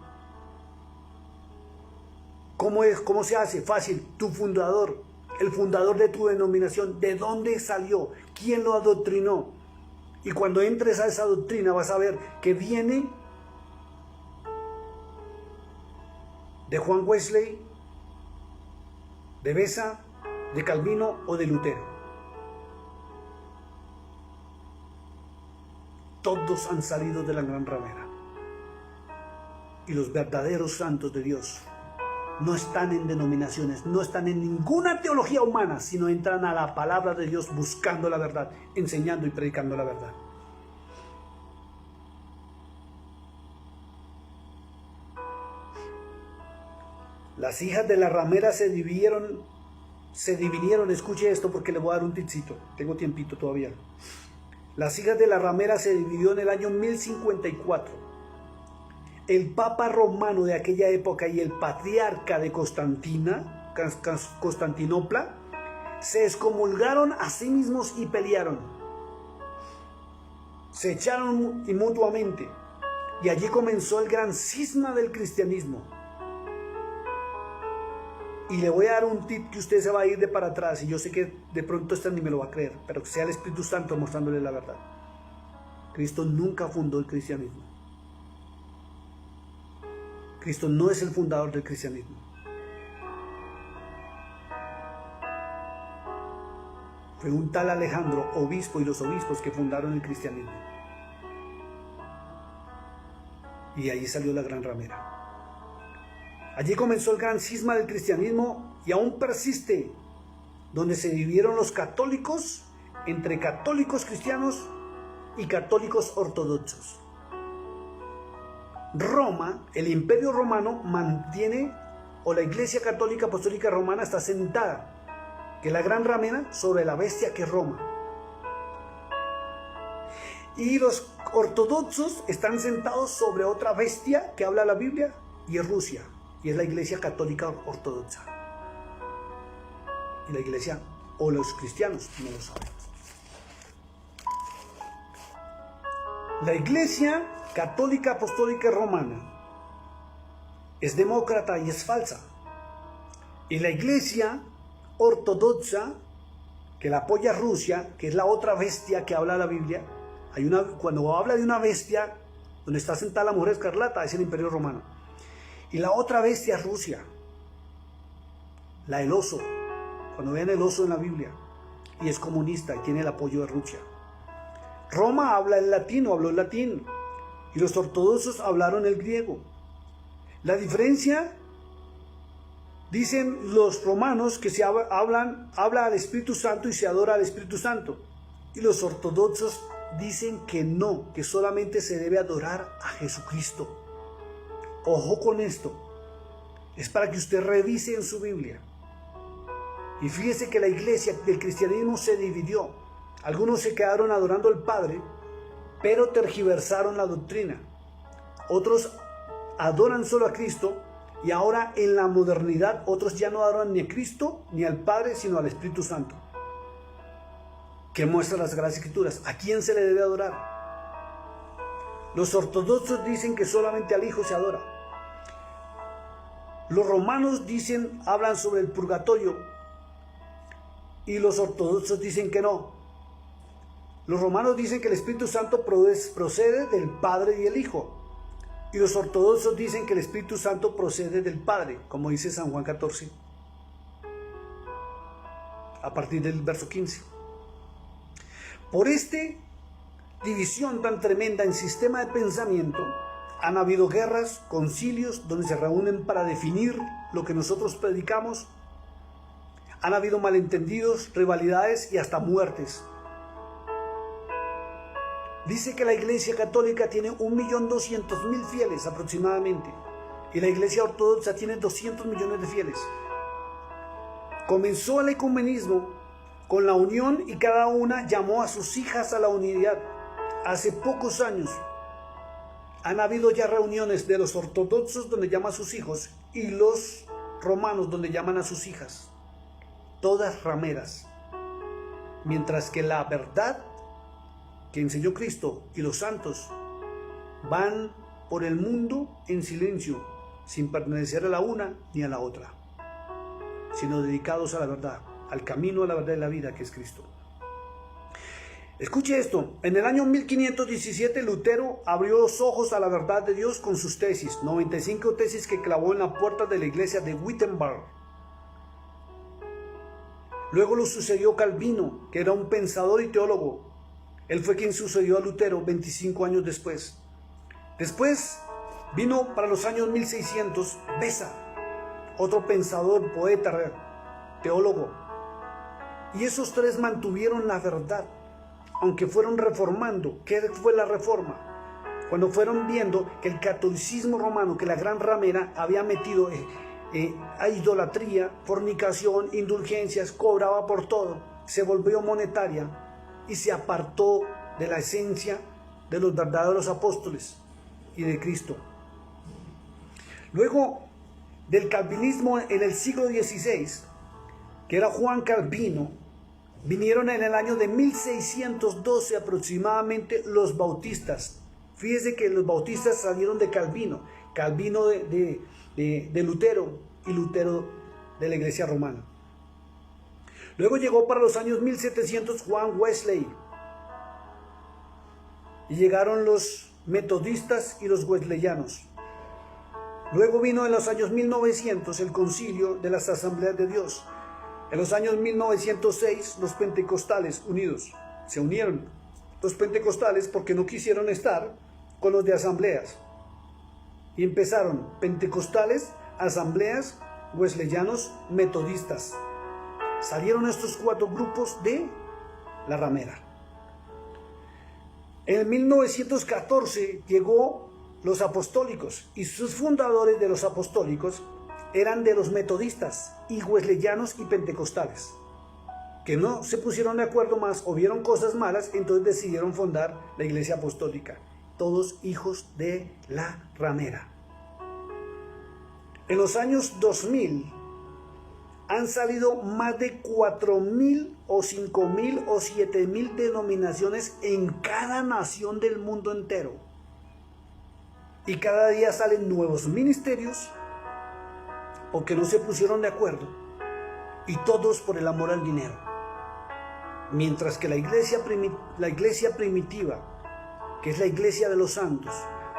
¿Cómo es? ¿Cómo se hace? Fácil. Tu fundador, el fundador de tu denominación, ¿de dónde salió? ¿Quién lo adoctrinó? Y cuando entres a esa doctrina vas a ver que viene de Juan Wesley, de Beza, de Calvino o de Lutero. Todos han salido de la gran ramera. Y los verdaderos santos de Dios no están en denominaciones, no están en ninguna teología humana, sino entran a la palabra de Dios buscando la verdad, enseñando y predicando la verdad. Las hijas de la ramera se dividieron, escuche esto porque le voy a dar un tipcito, tengo tiempito todavía. Las hijas de la ramera se dividió en el año 1054. El Papa romano de aquella época y el patriarca de Constantinopla se excomulgaron a sí mismos y pelearon. Se echaron mutuamente y allí comenzó el gran cisma del cristianismo. Y le voy a dar un tip que usted se va a ir de para atrás, y yo sé que de pronto ni me lo va a creer, pero que sea el Espíritu Santo mostrándole la verdad. Cristo nunca fundó el cristianismo. Cristo no es el fundador del cristianismo. Fue un tal Alejandro, obispo, y los obispos que fundaron el cristianismo. Y ahí salió la gran ramera. Allí comenzó el gran cisma del cristianismo y aún persiste, donde se dividieron los católicos entre católicos cristianos y católicos ortodoxos. Roma, el Imperio Romano, mantiene, o la Iglesia Católica Apostólica Romana está sentada, que es la gran ramera, sobre la bestia que es Roma. Y los ortodoxos están sentados sobre otra bestia que habla la Biblia, y es Rusia, y es la Iglesia Católica Ortodoxa. Y la Iglesia, o los cristianos, no lo saben. La Iglesia Católica Apostólica Romana es demócrata y es falsa. Y la Iglesia Ortodoxa, que la apoya Rusia, que es la otra bestia que habla la Biblia, cuando habla de una bestia donde está sentada la mujer escarlata, es el Imperio Romano. Y la otra bestia es Rusia, el oso. Cuando vean el oso en la Biblia, y es comunista y tiene el apoyo de Rusia. Roma habla el latín, habló el latín, y los ortodoxos hablaron el griego. La diferencia, dicen los romanos, que habla al Espíritu Santo y se adora al Espíritu Santo, y los ortodoxos dicen que no, que solamente se debe adorar a Jesucristo. Ojo con esto, es para que usted revise en su Biblia. Y fíjese que la iglesia del cristianismo se dividió. Algunos se quedaron adorando al Padre, pero tergiversaron la doctrina. Otros adoran solo a Cristo, y ahora en la modernidad otros ya no adoran ni a Cristo ni al Padre, sino al Espíritu Santo, que muestra las Sagradas Escrituras. ¿A quién se le debe adorar? Los ortodoxos dicen que solamente al Hijo se adora. Los romanos hablan sobre el purgatorio, y los ortodoxos dicen que no. Los romanos dicen que el Espíritu Santo procede del Padre y el Hijo, y los ortodoxos dicen que el Espíritu Santo procede del Padre, como dice San Juan 14, a partir del verso 15. Por esta división tan tremenda en sistema de pensamiento, han habido guerras, concilios, donde se reúnen para definir lo que nosotros predicamos. Han habido malentendidos, rivalidades y hasta muertes. Dice que la Iglesia Católica tiene 1.200.000 fieles aproximadamente, y la Iglesia Ortodoxa tiene 200 millones de fieles. Comenzó el ecumenismo con la unión, y cada una llamó a sus hijas a la unidad. Hace pocos años han habido ya reuniones de los ortodoxos donde llaman a sus hijos, y los romanos donde llaman a sus hijas. Todas rameras, mientras que la verdad que enseñó Cristo y los santos van por el mundo en silencio, sin pertenecer a la una ni a la otra, sino dedicados a la verdad, al camino, a la verdad de la vida, que es Cristo. Escuche esto: en el año 1517 Lutero abrió los ojos a la verdad de Dios con sus tesis, 95 tesis que clavó en la puerta de la iglesia de Wittenberg. Luego lo sucedió Calvino, que era un pensador y teólogo. Él fue quien sucedió a Lutero 25 años después. Después vino, para los años 1600, Beza, otro pensador, poeta, teólogo. Y esos tres mantuvieron la verdad, aunque fueron reformando. ¿Qué fue la reforma? Cuando fueron viendo que el catolicismo romano, que la gran ramera había metido a idolatría, fornicación, indulgencias, cobraba por todo, se volvió monetaria y se apartó de la esencia de los verdaderos apóstoles y de Cristo. Luego del calvinismo en el siglo XVI, que era Juan Calvino, vinieron en el año de 1612 aproximadamente los bautistas. Fíjese que los bautistas salieron de Calvino, Calvino de Lutero, y Lutero de la iglesia romana. Luego llegó para los años 1700 Juan Wesley, y llegaron los metodistas y los wesleyanos. Luego vino en los años 1900 el concilio de las asambleas de Dios. En los años 1906 los pentecostales unidos se unieron. Los pentecostales porque no quisieron estar con los de asambleas. Y empezaron pentecostales, asambleas, wesleyanos, metodistas. Salieron estos 4 grupos de la ramera. En 1914 llegó los apostólicos y sus fundadores de los apostólicos eran de los metodistas y wesleyanos y pentecostales, que no se pusieron de acuerdo más o vieron cosas malas, entonces decidieron fundar la iglesia apostólica, todos hijos de la ramera. En los años 2000 han salido más de 4.000 o 5.000 o 7.000 denominaciones en cada nación del mundo entero. Y cada día salen nuevos ministerios porque no se pusieron de acuerdo. Y todos por el amor al dinero. Mientras que la iglesia primitiva, que es la iglesia de los santos,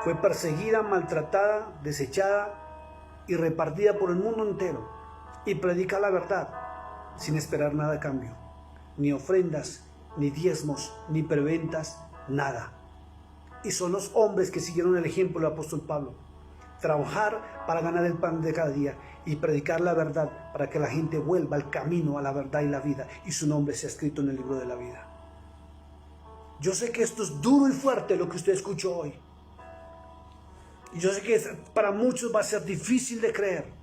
fue perseguida, maltratada, desechada y repartida por el mundo entero. Y predica la verdad sin esperar nada a cambio, ni ofrendas, ni diezmos, ni preventas, nada. Y son los hombres que siguieron el ejemplo del apóstol Pablo, trabajar para ganar el pan de cada día y predicar la verdad para que la gente vuelva al camino, a la verdad y la vida, y su nombre sea escrito en el libro de la vida. Yo sé que esto es duro y fuerte lo que usted escuchó hoy, y yo sé que para muchos va a ser difícil de creer,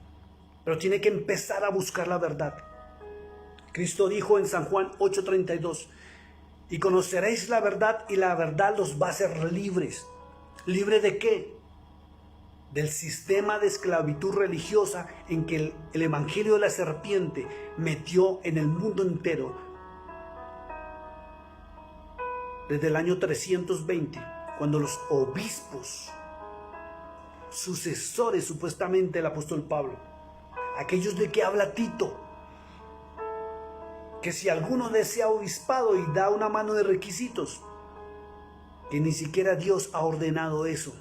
pero tiene que empezar a buscar la verdad. Cristo dijo en San Juan 8:32, y conoceréis la verdad y la verdad los va a hacer libres. ¿Libre de qué? Del sistema de esclavitud religiosa en que el evangelio de la serpiente metió en el mundo entero. Desde el año 320, cuando los obispos, sucesores supuestamente del apóstol Pablo, aquellos de que habla Tito, que si alguno desea obispado y da una mano de requisitos, que ni siquiera Dios ha ordenado eso.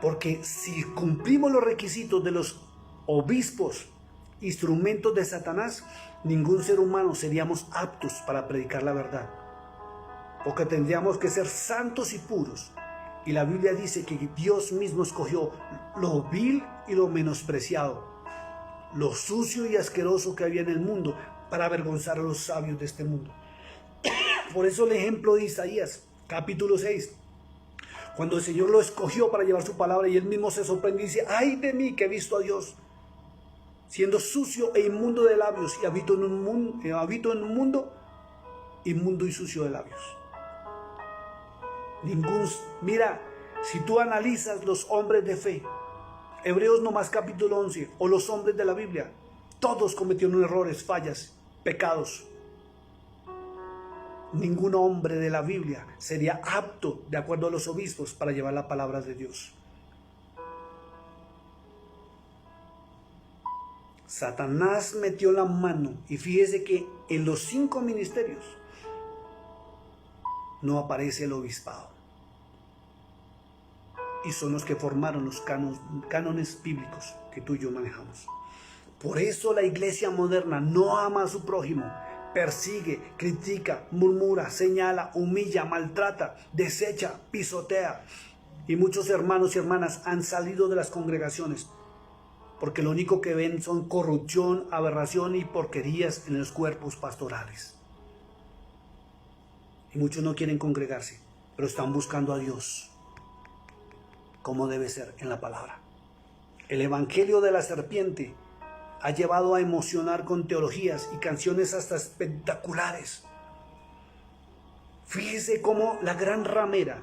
Porque si cumplimos los requisitos de los obispos, instrumentos de Satanás, ningún ser humano seríamos aptos para predicar la verdad. Porque tendríamos que ser santos y puros. Y la Biblia dice que Dios mismo escogió lo vil y lo menospreciado, lo sucio y asqueroso que había en el mundo, para avergonzar a los sabios de este mundo. Por eso el ejemplo de Isaías, capítulo 6, cuando el Señor lo escogió para llevar su palabra y él mismo se sorprende y dice, ay de mí que he visto a Dios, siendo sucio e inmundo de labios, y habito en un mundo inmundo y sucio de labios. Mira, si tú analizas los hombres de fe, Hebreos nomás capítulo 11, o los hombres de la Biblia, todos cometieron errores, fallas, pecados. Ningún hombre de la Biblia sería apto, de acuerdo a los obispos, para llevar la palabra de Dios. Satanás metió la mano, y fíjese que en los 5 ministerios no aparece el obispado. Y son los que formaron los cánones bíblicos que tú y yo manejamos. Por eso la iglesia moderna no ama a su prójimo, persigue, critica, murmura, señala, humilla, maltrata, desecha, pisotea. Y muchos hermanos y hermanas han salido de las congregaciones porque lo único que ven son corrupción, aberración y porquerías en los cuerpos pastorales. Y muchos no quieren congregarse, pero están buscando a Dios como debe ser en la palabra. El evangelio de la serpiente ha llevado a emocionar con teologías y canciones hasta espectaculares. Fíjese cómo la gran ramera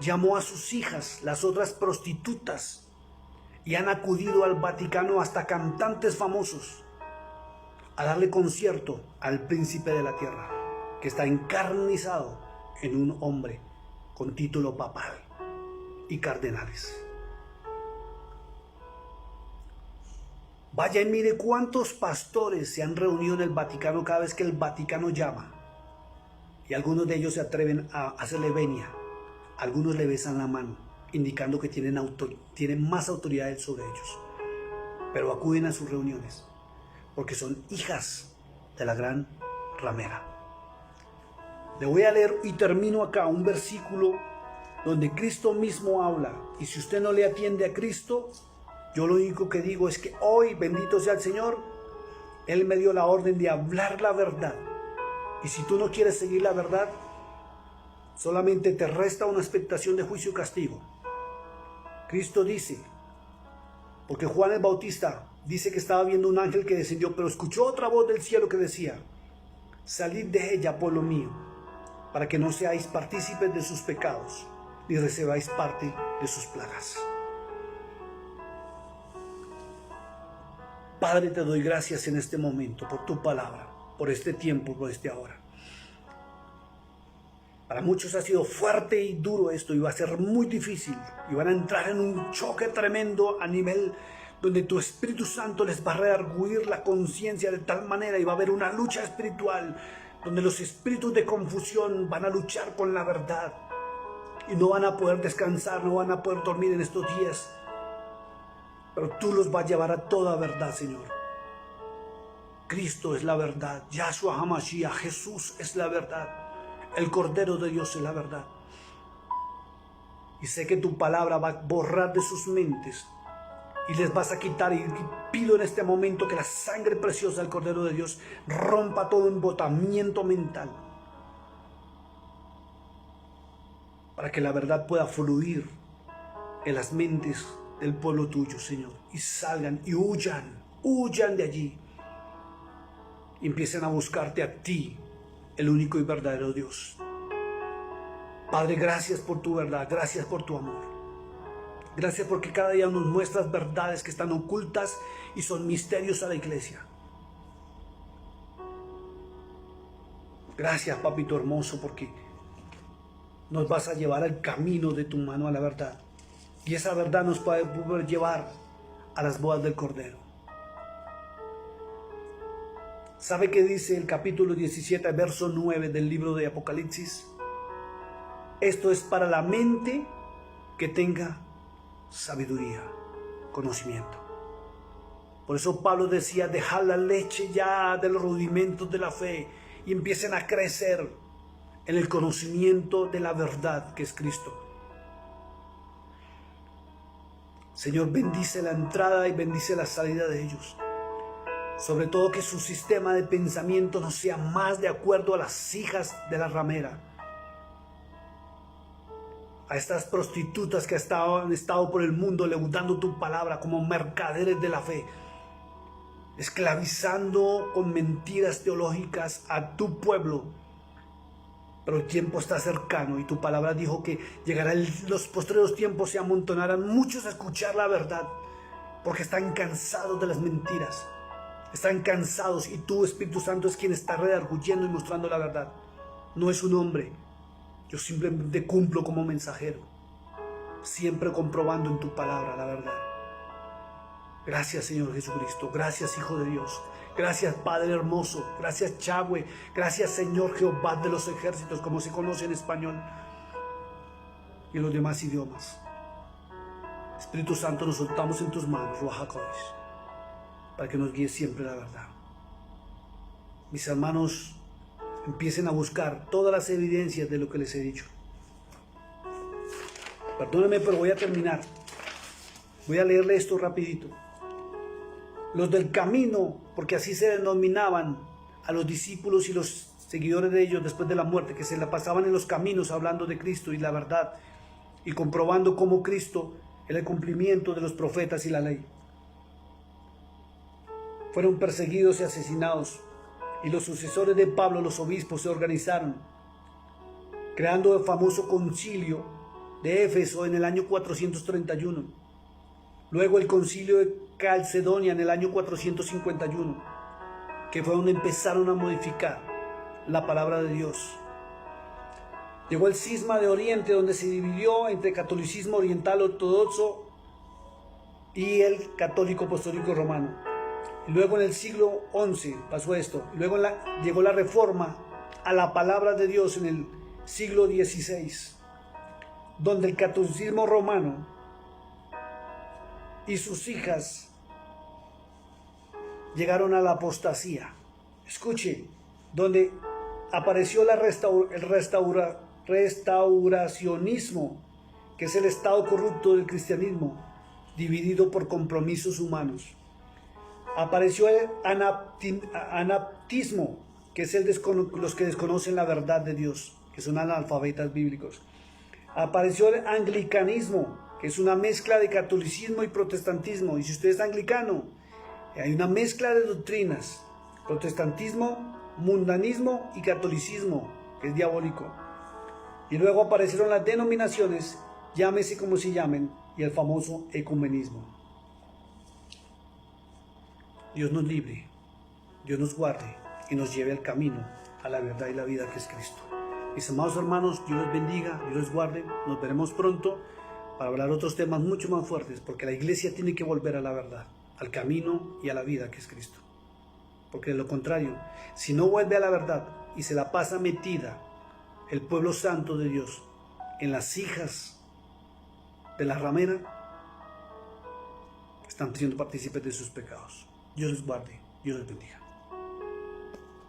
llamó a sus hijas, las otras prostitutas, y han acudido al Vaticano hasta cantantes famosos a darle concierto al príncipe de la tierra, que está encarnizado en un hombre con título papal y cardenales. Vaya y mire cuántos pastores se han reunido en el Vaticano cada vez que el Vaticano llama. Y algunos de ellos se atreven a hacerle venia. Algunos le besan la mano. indicando que tienen más autoridad sobre ellos, pero acuden a sus reuniones porque son hijas de la gran ramera. Le voy a leer y termino acá un versículo donde Cristo mismo habla, y si usted no le atiende a Cristo, yo lo único que digo es que hoy, bendito sea el Señor, Él me dio la orden de hablar la verdad, y si tú no quieres seguir la verdad, solamente te resta una expectación de juicio y castigo. Cristo dice, porque Juan el Bautista dice que estaba viendo un ángel que descendió, pero escuchó otra voz del cielo que decía, salid de ella, pueblo mío, para que no seáis partícipes de sus pecados, ni recibáis parte de sus plagas. Padre, te doy gracias en este momento por tu palabra, por este tiempo, por esta hora. Para muchos ha sido fuerte y duro esto, y va a ser muy difícil, y van a entrar en un choque tremendo a nivel donde tu Espíritu Santo les va a redarguir la conciencia de tal manera, y va a haber una lucha espiritual, donde los espíritus de confusión van a luchar con la verdad, y no van a poder descansar, no van a poder dormir en estos días, pero tú los vas a llevar a toda verdad, Señor. Cristo es la verdad, Yahshua HaMashiach, Jesús es la verdad, el Cordero de Dios es la verdad. Y sé que tu palabra va a borrar de sus mentes y les vas a quitar, y pido en este momento que la sangre preciosa del Cordero de Dios rompa todo embotamiento mental, para que la verdad pueda fluir en las mentes del pueblo tuyo, Señor, y salgan y huyan de allí, y empiecen a buscarte a ti, el único y verdadero Dios. Padre, gracias por tu verdad, gracias por tu amor. Gracias porque cada día nos muestras verdades que están ocultas y son misterios a la iglesia. Gracias, papito hermoso, porque nos vas a llevar al camino de tu mano, a la verdad. Y esa verdad nos puede poder llevar a las bodas del Cordero. ¿Sabe qué dice el capítulo 17, verso 9 del libro de Apocalipsis? Esto es para la mente que tenga sabiduría, conocimiento. Por eso Pablo decía, dejad la leche ya de los rudimentos de la fe y empiecen a crecer en el conocimiento de la verdad que es Cristo. Señor, bendice la entrada y bendice la salida de ellos. Sobre todo que su sistema de pensamiento no sea más de acuerdo a las hijas de la ramera, a estas prostitutas que han estado por el mundo leudando tu palabra como mercaderes de la fe, esclavizando con mentiras teológicas a tu pueblo. Pero el tiempo está cercano y tu palabra dijo que llegarán los postreros tiempos, se amontonarán muchos a escuchar la verdad, porque están cansados de las mentiras. Están cansados, y tú, Espíritu Santo, es quien está redarguyendo y mostrando la verdad. No es un hombre. Yo simplemente cumplo como mensajero, siempre comprobando en tu palabra la verdad. Gracias, Señor Jesucristo. Gracias, Hijo de Dios. Gracias, Padre hermoso. Gracias, Yahweh. Gracias, Señor Jehová de los ejércitos, como se conoce en español y en los demás idiomas. Espíritu Santo, nos soltamos en tus manos, Ruach HaKodesh, para que nos guíe siempre la verdad. Mis hermanos, empiecen a buscar todas las evidencias de lo que les he dicho. Perdónenme, pero voy a terminar. Voy a leerle esto rapidito. Los del camino, porque así se denominaban a los discípulos y los seguidores de ellos después de la muerte, que se la pasaban en los caminos hablando de Cristo y la verdad, y comprobando cómo Cristo era el cumplimiento de los profetas y la ley. Fueron perseguidos y asesinados, y los sucesores de Pablo, los obispos, se organizaron, creando el famoso concilio de Éfeso en el año 431. Luego el concilio de Calcedonia en el año 451, que fue donde empezaron a modificar la palabra de Dios. Llegó el cisma de Oriente, donde se dividió entre catolicismo oriental ortodoxo y el católico apostólico romano. Y luego en el siglo XI pasó esto. Y luego llegó la reforma a la palabra de Dios en el siglo XVI. donde el catolicismo romano y sus hijas llegaron a la apostasía. Escuche, donde apareció el restauracionismo, que es el estado corrupto del cristianismo, dividido por compromisos humanos. Apareció el anabaptismo, que es los que desconocen la verdad de Dios, que son analfabetas bíblicos. Apareció el anglicanismo, que es una mezcla de catolicismo y protestantismo. Y si usted es anglicano, hay una mezcla de doctrinas: protestantismo, mundanismo y catolicismo, que es diabólico. Y luego aparecieron las denominaciones, llámese como se llamen, y el famoso ecumenismo. Dios nos libre, Dios nos guarde y nos lleve al camino, a la verdad y la vida, que es Cristo. Mis amados hermanos, Dios los bendiga, Dios los guarde. Nos veremos pronto para hablar otros temas mucho más fuertes, porque la iglesia tiene que volver a la verdad, al camino y a la vida, que es Cristo. Porque de lo contrario, si no vuelve a la verdad y se la pasa metida el pueblo santo de Dios en las hijas de la ramera, están siendo partícipes de sus pecados. Dios los guarde, Dios los bendiga.